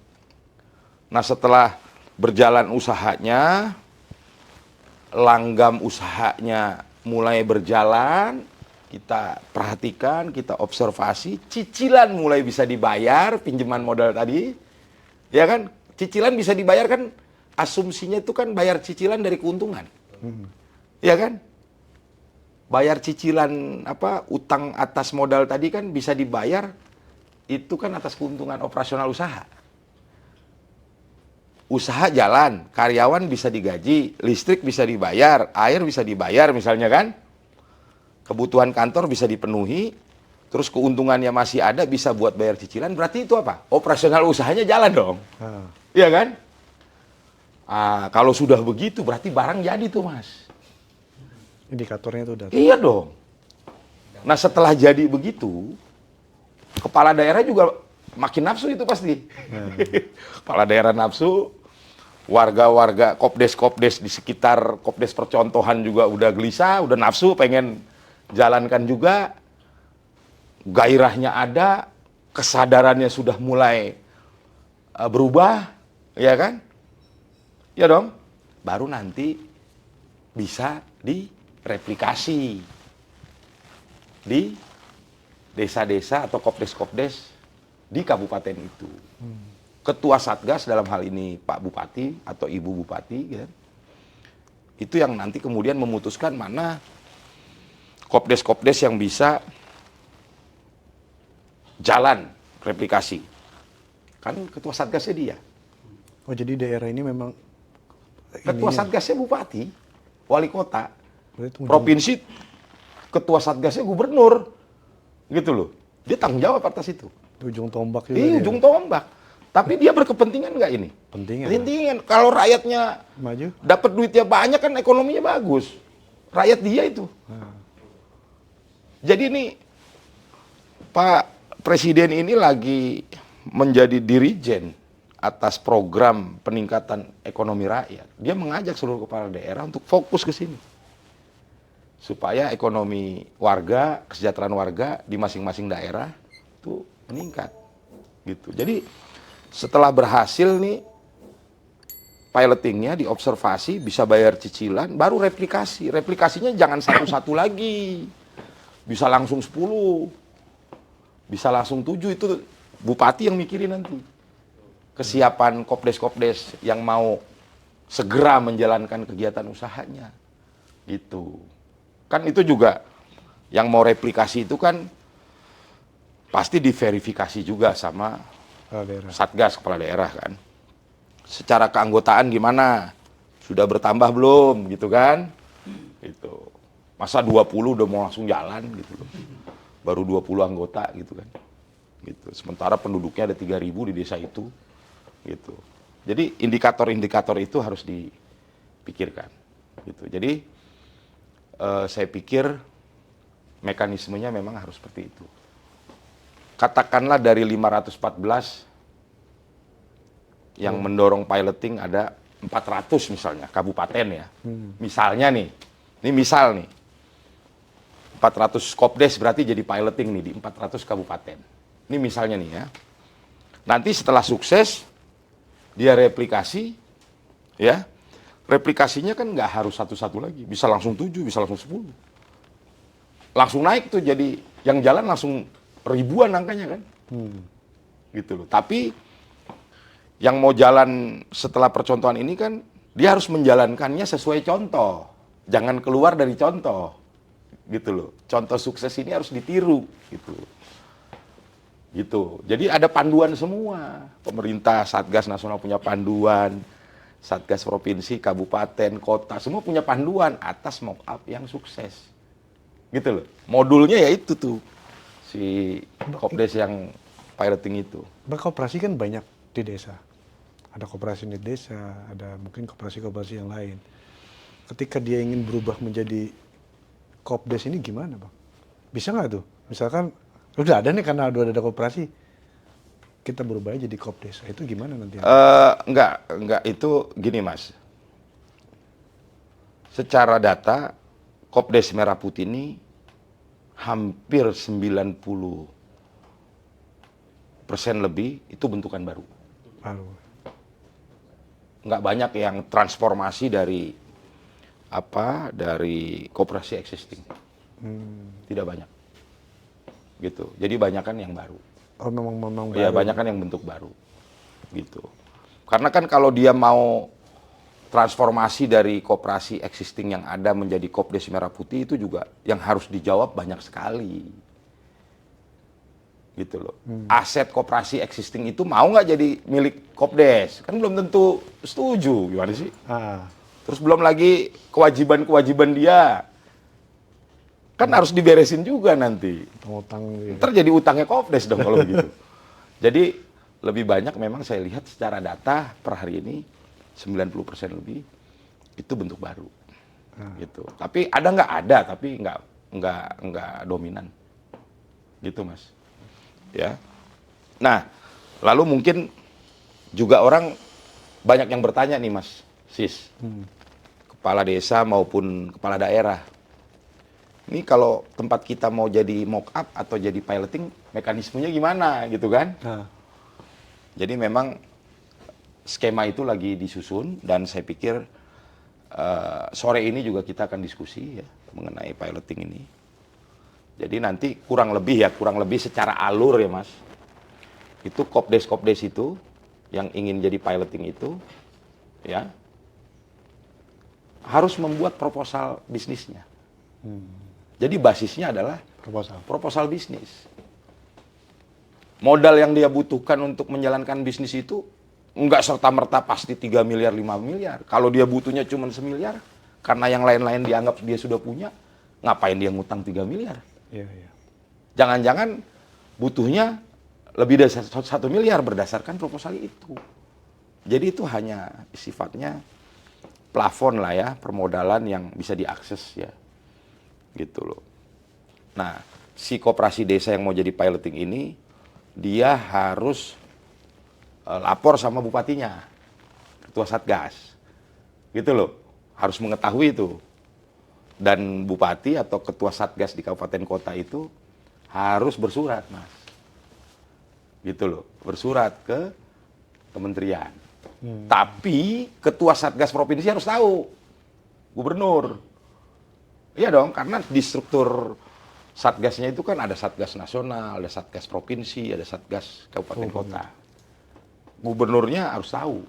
Nah setelah berjalan usahanya, langgam usahanya mulai berjalan, kita perhatikan, kita observasi, cicilan mulai bisa dibayar, pinjaman modal tadi, ya kan? Cicilan bisa dibayar kan, asumsinya itu kan bayar cicilan dari keuntungan, ya kan? Bayar cicilan utang atas modal tadi kan bisa dibayar, itu kan atas keuntungan operasional usaha. Usaha jalan, karyawan bisa digaji, listrik bisa dibayar, air bisa dibayar misalnya kan. Kebutuhan kantor bisa dipenuhi, terus keuntungannya masih ada bisa buat bayar cicilan, berarti itu apa? Operasional usahanya jalan dong. Iya kan? Kalau sudah begitu berarti barang jadi tuh, Mas. Indikatornya itu udah. Iya dong. Nah setelah jadi begitu, kepala daerah juga makin nafsu itu pasti. Kepala daerah nafsu, warga-warga Kopdes-Kopdes di sekitar Kopdes percontohan juga udah gelisah, udah nafsu, pengen jalankan juga, gairahnya ada, kesadarannya sudah mulai berubah, ya kan? Ya dong, baru nanti bisa direplikasi di desa-desa atau Kopdes-Kopdes di kabupaten itu. Ketua Satgas dalam hal ini Pak Bupati atau Ibu Bupati, ya, itu yang nanti kemudian memutuskan mana Kopdes-Kopdes yang bisa jalan replikasi. Kan Ketua Satgasnya dia. Oh jadi daerah ini memang Ketua Satgasnya Bupati, Wali Kota, berarti Provinsi, Ketua Satgasnya Gubernur, gitu loh. Dia tanggung jawab atas itu. ujung tombak juga. Iya, ujung tombak. Tapi dia berkepentingan nggak ini? Pentingan. Kalau rakyatnya maju, dapat duitnya banyak kan ekonominya bagus. Rakyat dia itu. Jadi ini Pak Presiden ini lagi menjadi dirijen atas program peningkatan ekonomi rakyat. Dia mengajak seluruh kepala daerah untuk fokus ke sini. Supaya ekonomi warga, kesejahteraan warga di masing-masing daerah itu meningkat. Gitu. Jadi setelah berhasil nih pilotingnya, diobservasi, bisa bayar cicilan, baru replikasi. Replikasinya jangan satu-satu lagi. Bisa langsung 10. Bisa langsung 7, itu bupati yang mikirin nanti. Kesiapan Kopdes-Kopdes yang mau segera menjalankan kegiatan usahanya. Gitu. Kan itu juga yang mau replikasi itu kan pasti diverifikasi juga sama Satgas kepala daerah kan. Secara keanggotaan gimana? sudah bertambah belum gitu kan? Gitu. Masa 20 udah mau langsung jalan gitu loh. Baru 20 anggota gitu kan. Gitu. Sementara penduduknya ada 3.000 di desa itu. Gitu. Jadi indikator-indikator itu harus dipikirkan. Gitu. Jadi saya pikir mekanismenya memang harus seperti itu. Katakanlah dari 514 yang mendorong piloting ada 400 misalnya, kabupaten ya. Misalnya nih, ini misal nih, 400 Kopdes berarti jadi piloting nih di 400 kabupaten. Ini misalnya nih ya. Nanti setelah sukses, dia replikasi, ya. Replikasinya kan nggak harus satu-satu lagi, bisa langsung 7, bisa langsung 10. Langsung naik tuh jadi, yang jalan langsung ribuan angkanya kan. Gitu loh. Tapi yang mau jalan setelah percontohan ini kan dia harus menjalankannya sesuai contoh. Jangan keluar dari contoh. Gitu loh. Contoh sukses ini harus ditiru gitu. Gitu. Jadi ada panduan semua. Pemerintah, Satgas Nasional punya panduan, Satgas Provinsi, Kabupaten, Kota, semua punya panduan atas mock up yang sukses. Gitu loh. Modulnya ya itu tuh. Si Kopdes yang piloting itu. Berkooperasi kan banyak di desa. Ada koperasi di desa, ada mungkin koperasi-koperasi yang lain. Ketika dia ingin berubah menjadi Kopdes ini gimana, Bang? Bisa nggak tuh? Misalkan udah ada nih karena udah ada koperasi, kita berubah jadi Kopdes. Itu gimana nanti? Enggak itu gini Mas. Secara data Kopdes Merah Putih ini hampir 90% lebih itu bentukan baru. Nggak banyak yang transformasi dari koperasi existing. Tidak banyak. Gitu. Jadi banyakan yang baru. Oh, memang Ya, baru. banyakan yang bentuk baru. Gitu. Karena kan kalau dia mau transformasi dari koperasi existing yang ada menjadi Kopdes Merah Putih itu juga yang harus dijawab banyak sekali. Gitu loh. Aset koperasi existing itu mau nggak jadi milik Kopdes? Kan belum tentu setuju, gimana sih? Terus belum lagi kewajiban-kewajiban dia. Kan harus diberesin juga nanti. Utang gitu. Ntar jadi utangnya Kopdes dong kalau begitu. Jadi lebih banyak memang saya lihat secara data per hari ini 90% lebih itu bentuk baru. Gitu. Tapi ada nggak? Ada, tapi nggak dominan. Gitu Mas. Ya. Nah, lalu mungkin juga orang banyak yang bertanya nih Mas Sis, kepala desa maupun kepala daerah. Ini kalau tempat kita mau jadi mock up atau jadi piloting, mekanismenya gimana gitu kan? Jadi memang skema itu lagi disusun dan saya pikir sore ini juga kita akan diskusi ya mengenai piloting ini. Jadi nanti kurang lebih secara alur ya Mas. Itu Kopdes itu yang ingin jadi piloting itu ya harus membuat proposal bisnisnya. Jadi basisnya adalah proposal bisnis. Modal yang dia butuhkan untuk menjalankan bisnis itu enggak serta-merta pasti 3 miliar, 5 miliar. Kalau dia butuhnya cuma 1 miliar, karena yang lain-lain dianggap dia sudah punya, ngapain dia ngutang 3 miliar? Jangan-jangan butuhnya lebih dari 1 miliar berdasarkan proposal itu. Jadi itu hanya sifatnya plafon lah ya, permodalan yang bisa diakses ya. Gitu loh. Nah, si koperasi desa yang mau jadi piloting ini, dia harus lapor sama bupatinya, ketua satgas. Gitu loh, harus mengetahui itu. Dan bupati atau ketua satgas di kabupaten kota itu harus bersurat, Mas. Gitu loh, bersurat ke kementerian. Tapi ketua satgas provinsi harus tahu, gubernur. Iya dong, karena di struktur satgasnya itu kan ada satgas nasional, ada satgas provinsi, ada satgas kabupaten kota. Gubernurnya harus tahu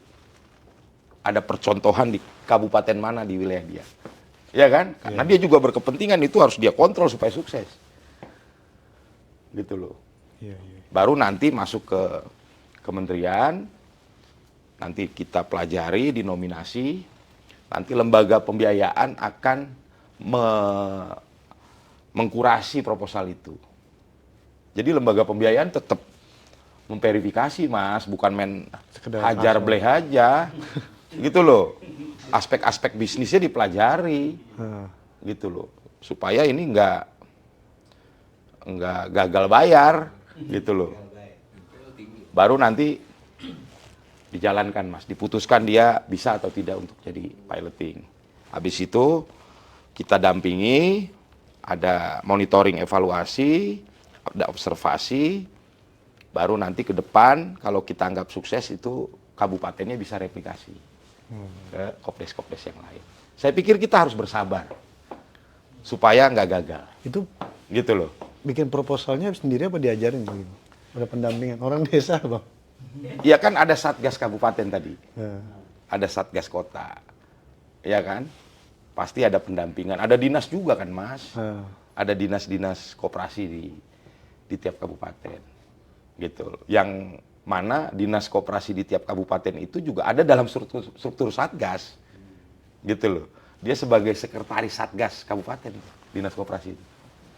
ada percontohan di kabupaten mana di wilayah dia. Ya kan? Karena dia juga berkepentingan, itu harus dia kontrol supaya sukses. Gitu loh. Baru nanti masuk ke kementerian, nanti kita pelajari, dinominasi, Nanti lembaga pembiayaan akan mengkurasi proposal itu. Jadi lembaga pembiayaan tetap memverifikasi, Mas, bukan main Sekedar hajar asal. bleh aja. Gitu loh. Aspek-aspek bisnisnya dipelajari. Gitu loh. Supaya ini nggak gagal bayar, gitu loh. Baru nanti dijalankan, Mas, diputuskan dia bisa atau tidak untuk jadi piloting. Habis itu kita dampingi, ada monitoring evaluasi, ada observasi, baru nanti ke depan kalau kita anggap sukses itu kabupatennya bisa replikasi ke kopdes-kopdes yang lain. Saya pikir kita harus bersabar supaya nggak gagal, Itu gitu loh. bikin proposalnya sendiri apa diajarin begitu? Ada pendampingan orang desa, Bang. Iya kan ada satgas kabupaten tadi, Ya. ada satgas kota, ya kan? Pasti ada pendampingan, ada dinas juga kan, Mas? Ah. Ada dinas-dinas koperasi di tiap kabupaten, gitu. Yang mana dinas koperasi di tiap kabupaten itu juga ada dalam struktur satgas, gitu loh. Dia sebagai sekretaris satgas kabupaten, dinas koperasi itu.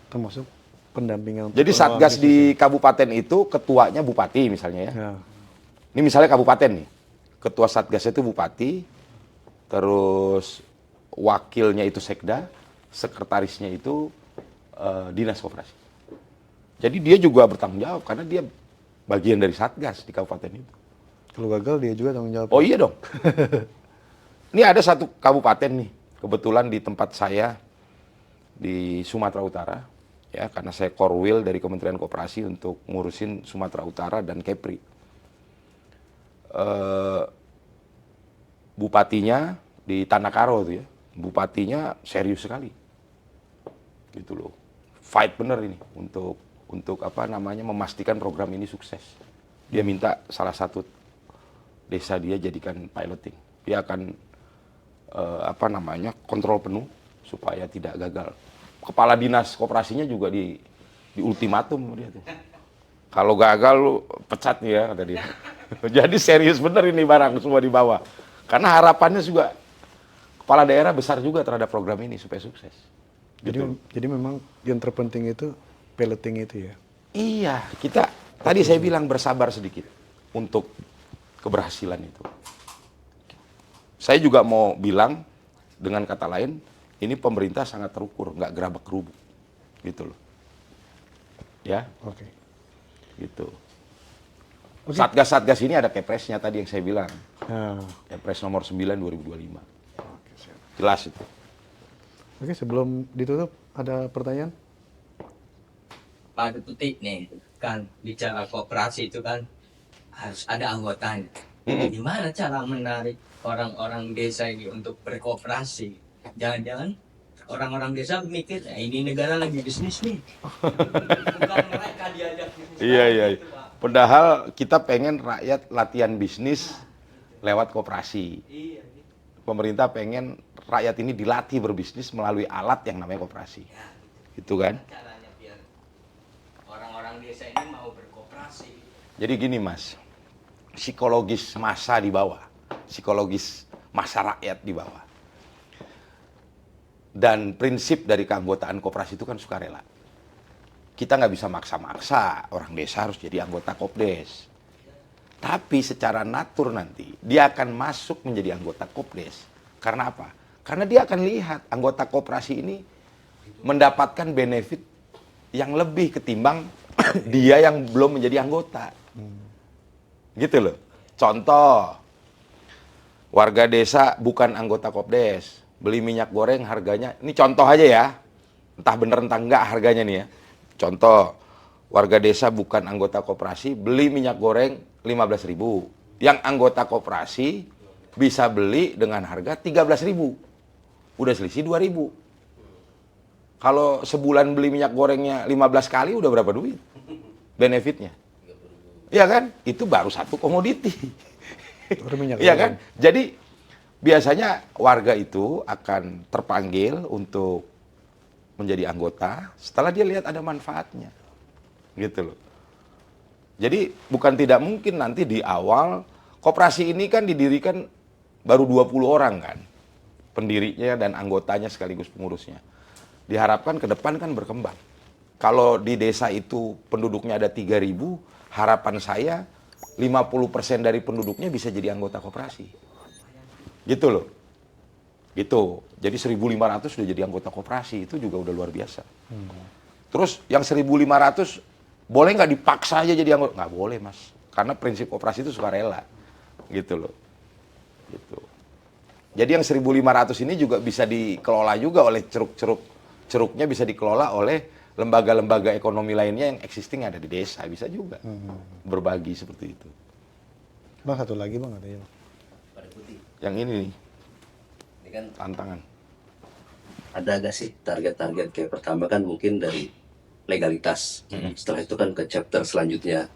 Termasuk pendampingan. Jadi untuk satgas bisnis di kabupaten itu ketuanya bupati misalnya ya. ya. Ini misalnya kabupaten nih, ketua satgasnya itu bupati, terus wakilnya itu sekda, sekretarisnya itu dinas koperasi. Jadi dia juga bertanggung jawab karena dia bagian dari satgas di kabupaten itu. Kalau gagal dia juga tanggung jawab. Oh iya dong. Ini ada satu kabupaten nih, kebetulan di tempat saya di Sumatera Utara, ya karena saya korwil dari Kementerian Koperasi untuk ngurusin Sumatera Utara dan Kepri. Bupatinya di Tanah itu ya, bupatinya serius sekali, gitu loh, fight bener ini untuk apa namanya memastikan program ini sukses. Dia minta salah satu desa dia jadikan piloting, dia akan apa namanya kontrol penuh supaya tidak gagal. Kepala dinas koperasinya juga di ultimatum dia tuh. Kalau gagal lu pecat nih ya, kata dia. Jadi serius bener ini barang semua dibawa. Karena harapannya juga kepala daerah besar juga terhadap program ini supaya sukses. Jadi memang yang terpenting itu piloting itu ya. Iya, kita tadi saya bilang bersabar sedikit untuk keberhasilan itu. Saya juga mau bilang dengan kata lain, ini pemerintah sangat terukur, nggak gerabak-gerubuk, gitu loh. Ya, Oke. gitu. Oke. Satgas-satgas ini ada Kepresnya tadi yang saya bilang. Nah, Kepres nomor 9 2025. oke, siap. Jelas itu. Oke, sebelum ditutup ada pertanyaan? Pak Deputi nih, kan bicara koperasi itu kan harus ada anggotanya. Gimana cara menarik orang-orang desa ini untuk berkooperasi? Jangan-jangan orang-orang desa mikir, ini negara lagi bisnis nih. Bukan mereka diajak bisnis. Iya. Gitu, Pak. Padahal kita pengen rakyat latihan bisnis lewat koperasi. Iya. Pemerintah pengen rakyat ini dilatih berbisnis melalui alat yang namanya koperasi. Ya, Gitu kan? caranya biar orang-orang desa ini mau berkooperasi. Jadi gini Mas, psikologis massa di bawah, psikologis massa rakyat di bawah. Dan prinsip dari keanggotaan koperasi itu kan sukarela. Kita nggak bisa maksa-maksa orang desa harus jadi anggota Kopdes. Tapi secara natur nanti dia akan masuk menjadi anggota Kopdes. Karena apa? Karena dia akan lihat anggota koperasi ini mendapatkan benefit yang lebih ketimbang dia yang belum menjadi anggota. Gitu loh. Contoh, warga desa bukan anggota Kopdes, beli minyak goreng harganya, ini contoh aja ya, entah bener entah enggak harganya nih ya. Contoh, warga desa bukan anggota koperasi, beli minyak goreng 15.000. Yang anggota koperasi bisa beli dengan harga 13.000. Udah selisih 2.000. Kalau sebulan beli minyak gorengnya 15 kali udah berapa duit? Benefitnya. Iya kan? Itu baru satu komoditi. Baru minyak Iya goreng. kan? Jadi biasanya warga itu akan terpanggil untuk menjadi anggota setelah dia lihat ada manfaatnya. Gitu loh. Jadi bukan tidak mungkin nanti di awal koperasi ini kan didirikan baru 20 orang kan. pendirinya dan anggotanya sekaligus pengurusnya. Diharapkan ke depan kan berkembang. Kalau di desa itu penduduknya ada 3.000, harapan saya 50% dari penduduknya bisa jadi anggota koperasi. Gitu loh. Gitu. Jadi 1.500 sudah jadi anggota koperasi, itu juga udah luar biasa. Terus yang 1.500 boleh nggak dipaksa aja jadi anggota? Nggak boleh, Mas. Karena prinsip koperasi itu sukarela. Gitu loh. Gitu. Jadi yang 1.500 ini juga bisa dikelola juga oleh ceruknya bisa dikelola oleh lembaga-lembaga ekonomi lainnya yang existing ada di desa, bisa juga berbagi seperti itu. Bang, satu lagi Bang katanya. Pada putih. Yang ini nih, Ini kan tantangan. ada gak sih target-target kayak pertama kan mungkin dari legalitas. Setelah itu kan ke chapter selanjutnya.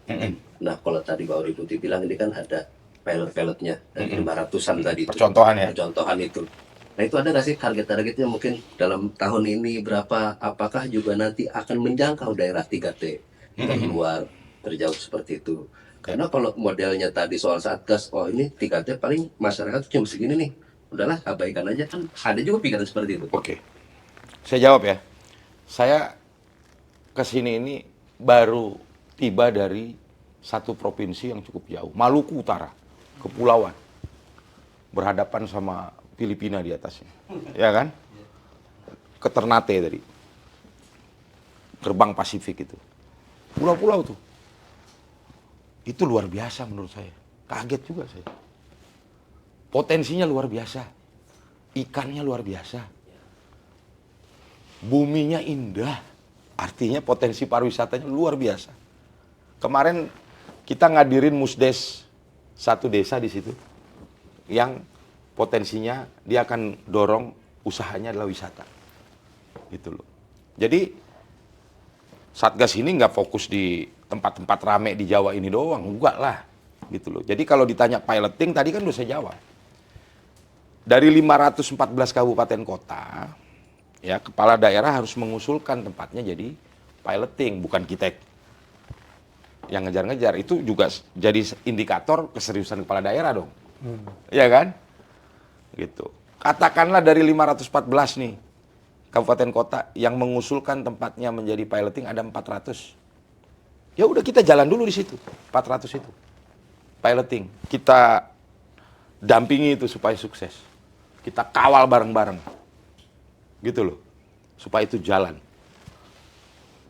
Nah, kalau tadi Pak Ori Putih bilang ini kan ada pilot-pilotnya dari 500-an tadi itu. Percontohan ya? Percontohan itu. Nah, itu ada gak sih target-targetnya mungkin dalam tahun ini berapa? Apakah juga nanti akan menjangkau daerah 3T terluar, terjauh seperti itu? Karena kalau modelnya tadi soal Satgas, oh ini 3T paling masyarakat cuma segini nih. Udahlah, abaikan aja kan. Ada juga pikiran seperti itu. Oke. Saya jawab ya. Saya kesini ini baru tiba dari satu provinsi yang cukup jauh. Maluku Utara, kepulauan. Berhadapan sama Filipina di atasnya. Ya kan? Ke Ternate tadi. Gerbang Pasifik itu. Pulau-pulau tuh. Itu luar biasa menurut saya. Kaget juga saya. Potensinya luar biasa. Ikannya luar biasa. Buminya indah. Artinya potensi pariwisatanya luar biasa. Kemarin kita ngadirin Musdes satu desa di situ. Yang potensinya dia akan dorong usahanya adalah wisata. Gitu loh. Jadi Satgas ini nggak fokus di tempat-tempat rame di Jawa ini doang. Enggak lah. Gitu loh. Jadi kalau ditanya piloting tadi kan udah saya jawab. Dari 514 kabupaten kota, ya kepala daerah harus mengusulkan tempatnya jadi piloting, bukan kita yang ngejar-ngejar. Itu juga jadi indikator keseriusan kepala daerah dong. Iya kan? Gitu. Katakanlah dari 514 nih kabupaten kota yang mengusulkan tempatnya menjadi piloting ada 400. Ya udah kita jalan dulu di situ, 400 itu. Piloting. Kita dampingi itu supaya sukses. Kita kawal bareng-bareng. Gitu loh. Supaya itu jalan.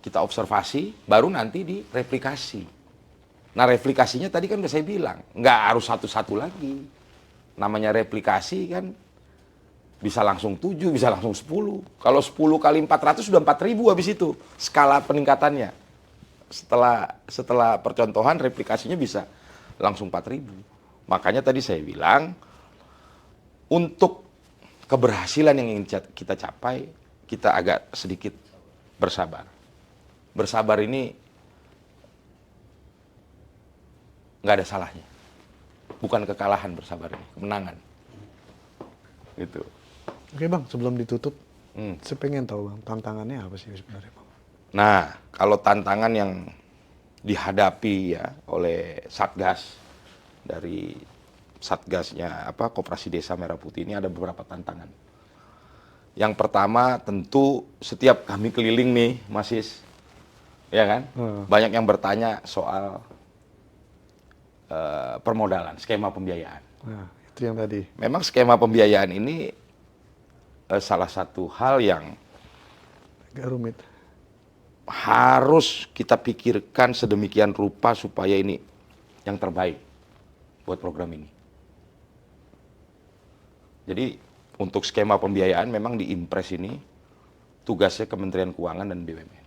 Kita observasi, baru nanti direplikasi. Nah replikasinya tadi kan udah saya bilang, nggak harus satu-satu lagi. Namanya replikasi kan bisa langsung 7, bisa langsung 10. Kalau 10 kali 400 sudah 4.000 habis itu skala peningkatannya. Setelah percontohan replikasinya bisa langsung 4.000. Makanya tadi saya bilang, untuk keberhasilan yang ingin kita capai, kita agak sedikit bersabar. Bersabar ini nggak ada salahnya. Bukan kekalahan bersabar ini, kemenangan. Gitu. Oke Bang, sebelum ditutup, saya pengen tahu Bang, tantangannya apa sih sebenarnya Bang? Nah, kalau tantangan yang dihadapi ya oleh Satgas dari Satgasnya Koperasi Desa Merah Putih ini ada beberapa tantangan. Yang pertama tentu setiap kami keliling nih, Mas Is, ya kan? Banyak yang bertanya soal permodalan, skema pembiayaan. Nah, itu yang tadi. Memang skema pembiayaan ini salah satu hal yang Agak rumit. harus kita pikirkan sedemikian rupa supaya ini yang terbaik buat program ini. Jadi untuk skema pembiayaan memang di Impres ini tugasnya Kementerian Keuangan dan BUMN.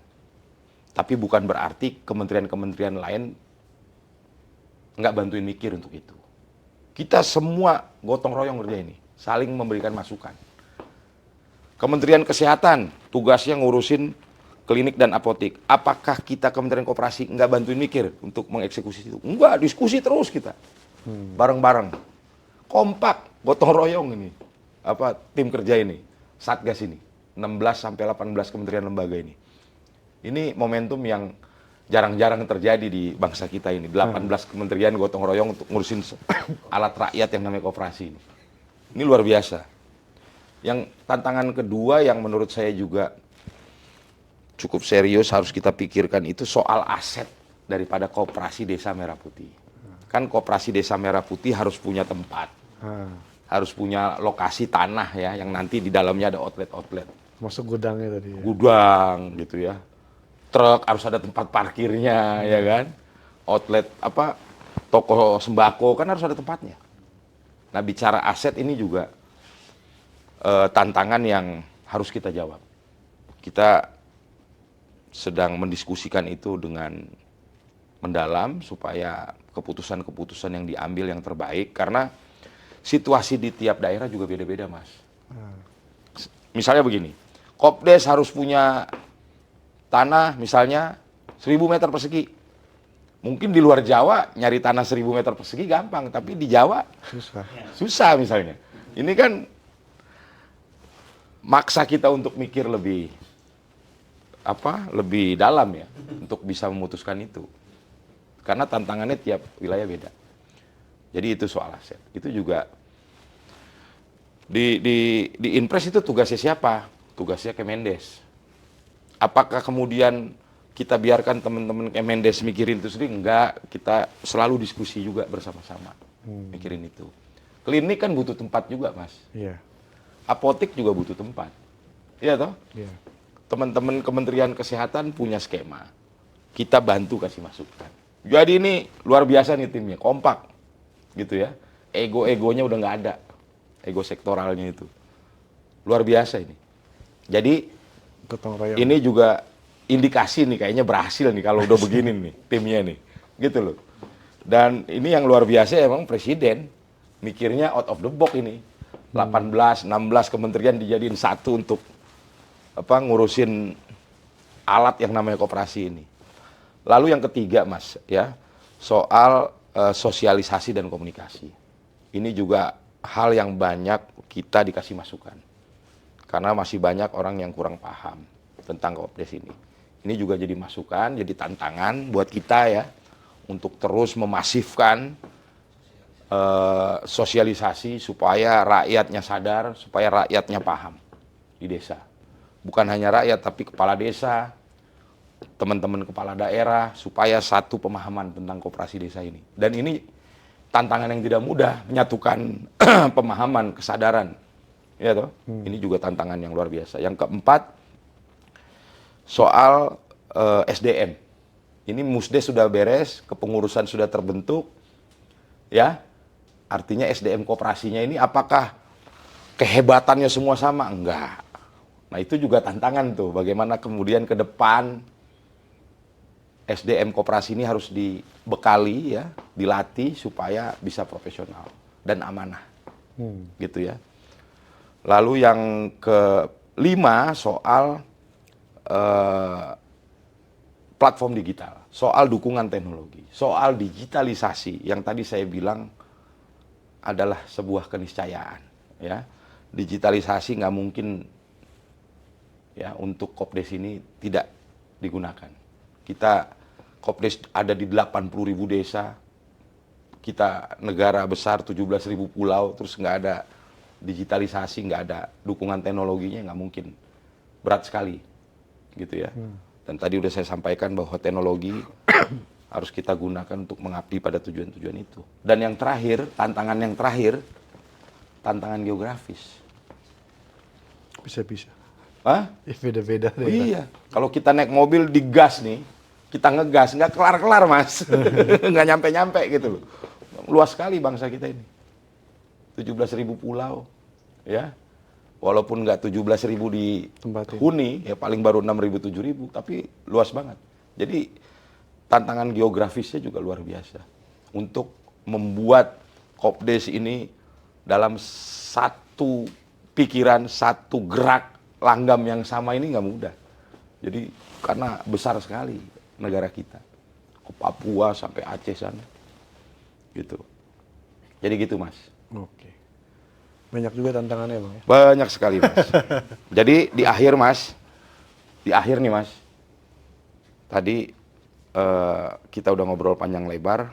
Tapi bukan berarti kementerian-kementerian lain nggak bantuin mikir untuk itu. Kita semua gotong royong kerja ini, saling memberikan masukan. Kementerian Kesehatan tugasnya ngurusin klinik dan apotek. Apakah kita Kementerian Koperasi nggak bantuin mikir untuk mengeksekusi itu? Enggak, diskusi terus kita. Bareng-bareng. Kompak, gotong royong ini. Tim kerja ini, Satgas ini. 16 sampai 18 kementerian lembaga ini. Ini momentum yang jarang-jarang terjadi di bangsa kita ini. 18 kementerian gotong royong untuk ngurusin alat rakyat yang namanya koperasi ini. Ini luar biasa. Yang tantangan kedua yang menurut saya juga cukup serius harus kita pikirkan itu soal aset daripada Koperasi Desa Merah Putih. Kan Koperasi Desa Merah Putih harus punya tempat, harus punya lokasi tanah ya, yang nanti di dalamnya ada outlet-outlet. Masuk gudangnya tadi ya. Gudang gitu ya. Truk harus ada tempat parkirnya ya kan. Outlet apa toko sembako kan harus ada tempatnya. Nah, bicara aset ini juga tantangan yang harus kita jawab. Kita sedang mendiskusikan itu dengan mendalam supaya keputusan-keputusan yang diambil yang terbaik karena situasi di tiap daerah juga beda-beda, Mas. Misalnya begini, Kopdes harus punya tanah misalnya 1.000 meter persegi. Mungkin di luar Jawa nyari tanah 1.000 meter persegi gampang, tapi di Jawa susah misalnya. Ini kan maksa kita untuk mikir lebih dalam ya untuk bisa memutuskan itu. Karena tantangannya tiap wilayah beda. Jadi itu soal aset. Itu juga di Inpres itu tugasnya siapa? Tugasnya Kemendes. Apakah kemudian kita biarkan teman-teman Kemendes mikirin itu sendiri? Enggak, kita selalu diskusi juga bersama-sama mikirin itu. Klinik kan butuh tempat juga, Mas. Iya. Apotek juga butuh tempat. Iya toh? Iya. Teman-teman Kementerian Kesehatan punya skema. Kita bantu kasih masukan. Jadi ini luar biasa nih timnya, kompak. Gitu ya. Ego-egonya udah nggak ada. Ego sektoralnya itu. Luar biasa ini. Jadi Gotong royong. ini juga indikasi nih kayaknya berhasil nih kalau udah begini nih timnya nih. Gitu loh. Dan ini yang luar biasa emang Presiden mikirnya out of the box ini. 18, 16 kementerian dijadiin satu untuk ngurusin alat yang namanya koperasi ini. Lalu yang ketiga, Mas, ya, soal sosialisasi dan komunikasi. Ini juga hal yang banyak kita dikasih masukan. Karena masih banyak orang yang kurang paham tentang Kopdes ini. Ini juga jadi masukan, jadi tantangan buat kita ya untuk terus memasifkan sosialisasi supaya rakyatnya sadar, supaya rakyatnya paham di desa. Bukan hanya rakyat, tapi kepala desa, teman-teman kepala daerah, supaya satu pemahaman tentang koperasi desa ini. Dan ini tantangan yang tidak mudah, menyatukan pemahaman, kesadaran. Ya toh? Ini juga tantangan yang luar biasa. Yang keempat, soal SDM. Ini Musdes sudah beres, kepengurusan sudah terbentuk, ya. Artinya SDM koperasinya ini apakah kehebatannya semua sama? Enggak. Nah itu juga tantangan tuh, bagaimana kemudian ke depan SDM koperasi ini harus dibekali ya, dilatih supaya bisa profesional dan amanah, gitu ya. Lalu yang kelima soal platform digital, soal dukungan teknologi, soal digitalisasi yang tadi saya bilang adalah sebuah keniscayaan, ya. Digitalisasi nggak mungkin ya untuk Kopdes ini tidak digunakan. Kita Kopdes ada di 80.000 desa, kita negara besar 17.000 pulau, terus nggak ada digitalisasi, nggak ada dukungan teknologinya, nggak mungkin. Berat sekali, gitu ya. Dan tadi udah saya sampaikan bahwa teknologi harus kita gunakan untuk mengabdi pada tujuan-tujuan itu. Dan yang terakhir, tantangan geografis. Bisa-bisa. Hah? Beda-beda. Iya. Kalau kita naik mobil digas nih, kita ngegas, nggak kelar-kelar, Mas. Nggak nyampe-nyampe gitu loh. Luas sekali bangsa kita ini. 17.000 pulau, ya. Walaupun nggak 17.000 di huni, ya paling baru 6.000, 7.000, tapi luas banget. Jadi tantangan geografisnya juga luar biasa. Untuk membuat Kopdes ini dalam satu pikiran, satu gerak langgam yang sama ini nggak mudah. Jadi karena besar sekali negara kita. Ke Papua sampai Aceh sana. Gitu. Jadi gitu, Mas. Oke. Banyak juga tantangannya, Bang. Banyak sekali, Mas. Jadi di akhir nih, Mas. Tadi kita udah ngobrol panjang lebar.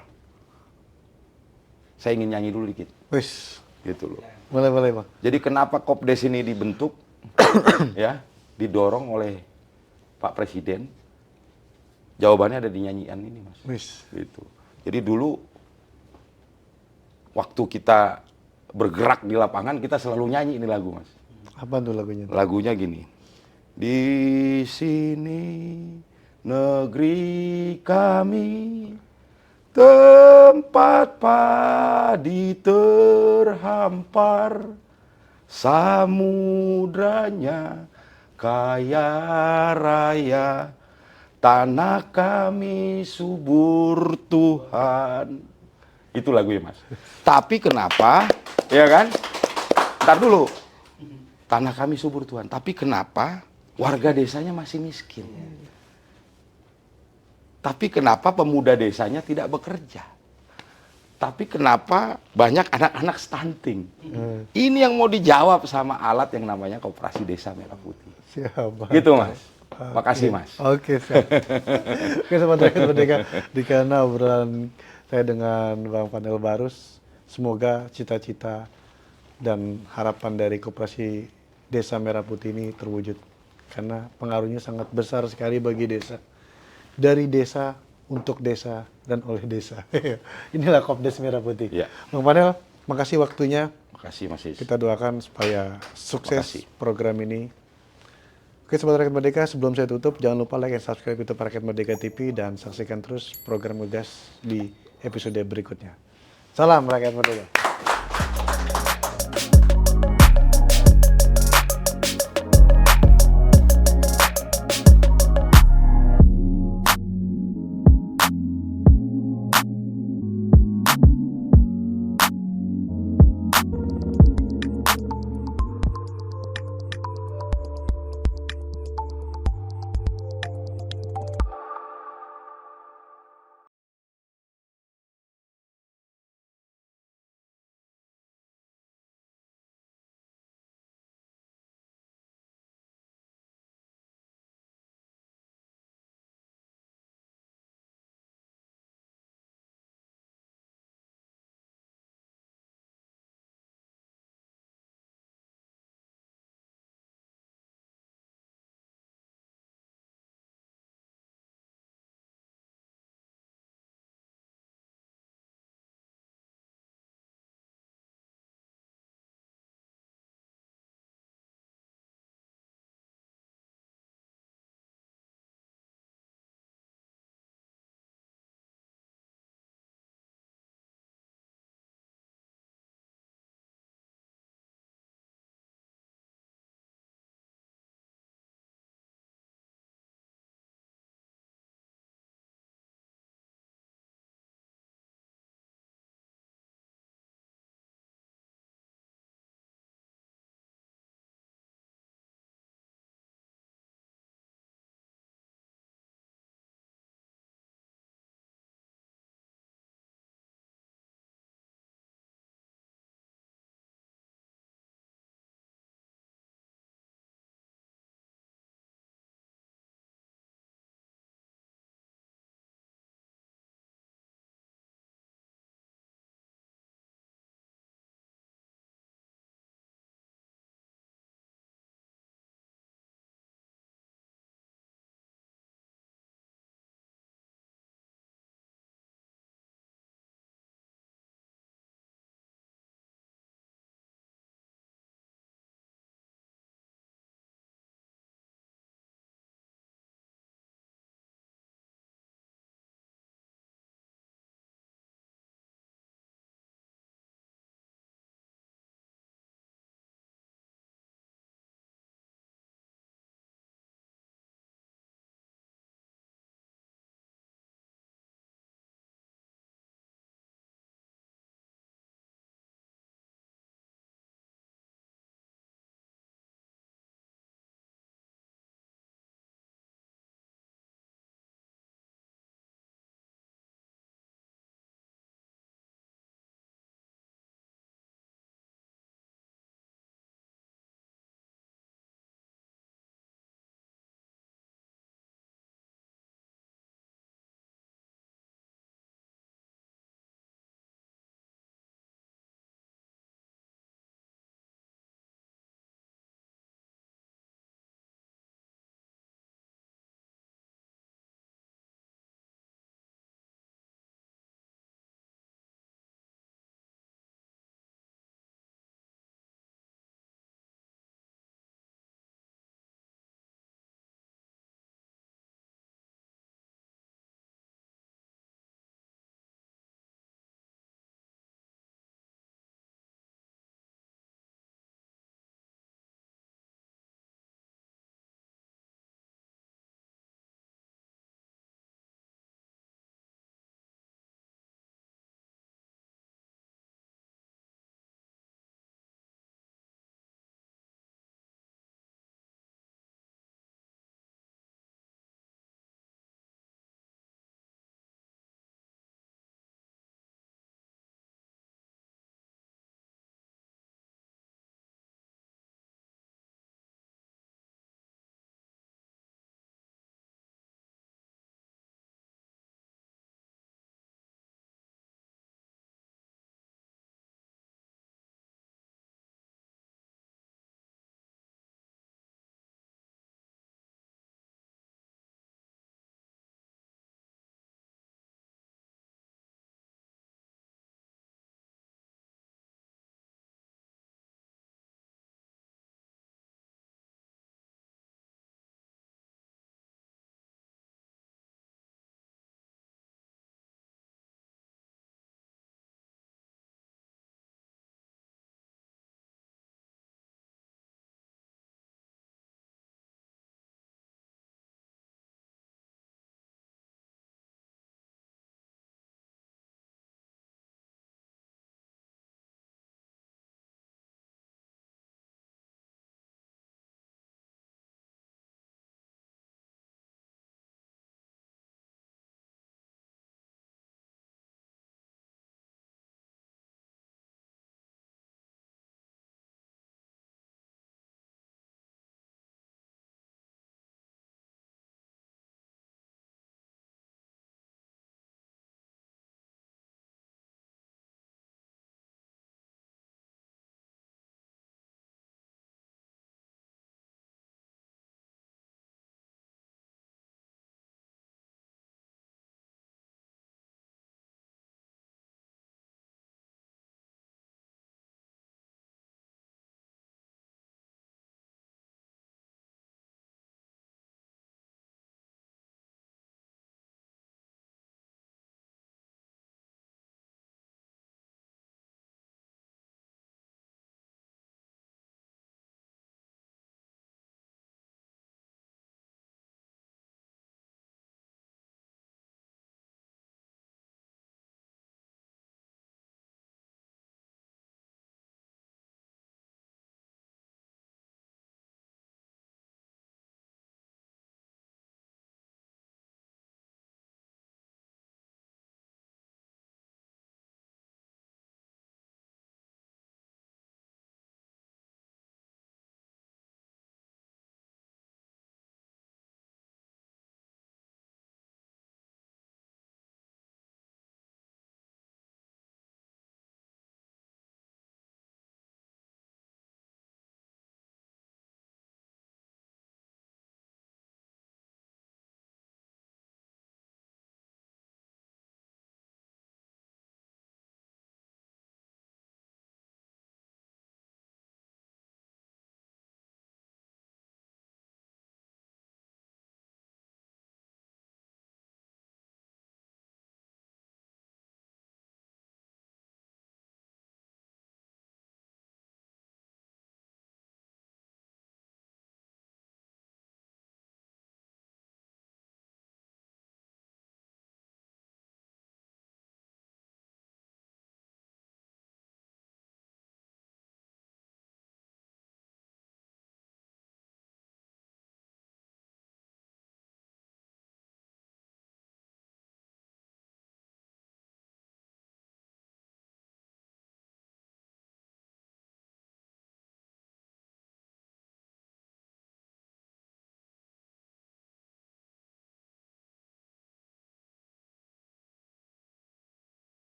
Saya ingin nyanyi dulu dikit. Wis, Gitu loh. Boleh Bang. Jadi kenapa Kopdes ini dibentuk, ya, didorong oleh Pak Presiden? Jawabannya ada di nyanyian ini, Mas. Wis. Gitu. Jadi dulu waktu kita bergerak di lapangan, kita selalu nyanyi ini lagu, Mas. Apa tuh lagunya? Lagunya gini. Di sini negeri kami, tempat padi terhampar, samudranya kaya raya, tanah kami subur Tuhan. Itu lagunya, Mas. Tapi kenapa, ya kan? Ntar dulu. Tanah kami subur Tuhan. Tapi kenapa warga desanya masih miskin? Tapi kenapa pemuda desanya tidak bekerja? Tapi kenapa banyak anak-anak stunting? Ini yang mau dijawab sama alat yang namanya Koperasi Desa Merah Putih. Siap. Gitu, Mas. Makasih, Mas. Oke, siap. Oke, Sobat Rakyat Merdeka, dikana obrolan saya dengan Bang Fadel Barus, semoga cita-cita dan harapan dari Koperasi Desa Merah Putih ini terwujud. Karena pengaruhnya sangat besar sekali bagi desa. Dari desa, untuk desa, dan oleh desa. Inilah Kopdes Merah Putih. Ya. Bang Fadel, makasih waktunya. Makasih, Mas Is. Kita doakan supaya sukses Makasih. program ini. Oke, Sobat Rakyat Merdeka, sebelum saya tutup, jangan lupa like dan subscribe YouTube Rakyat Merdeka TV dan saksikan terus program Ngegas di episode berikutnya. Salam Rakyat Merdeka.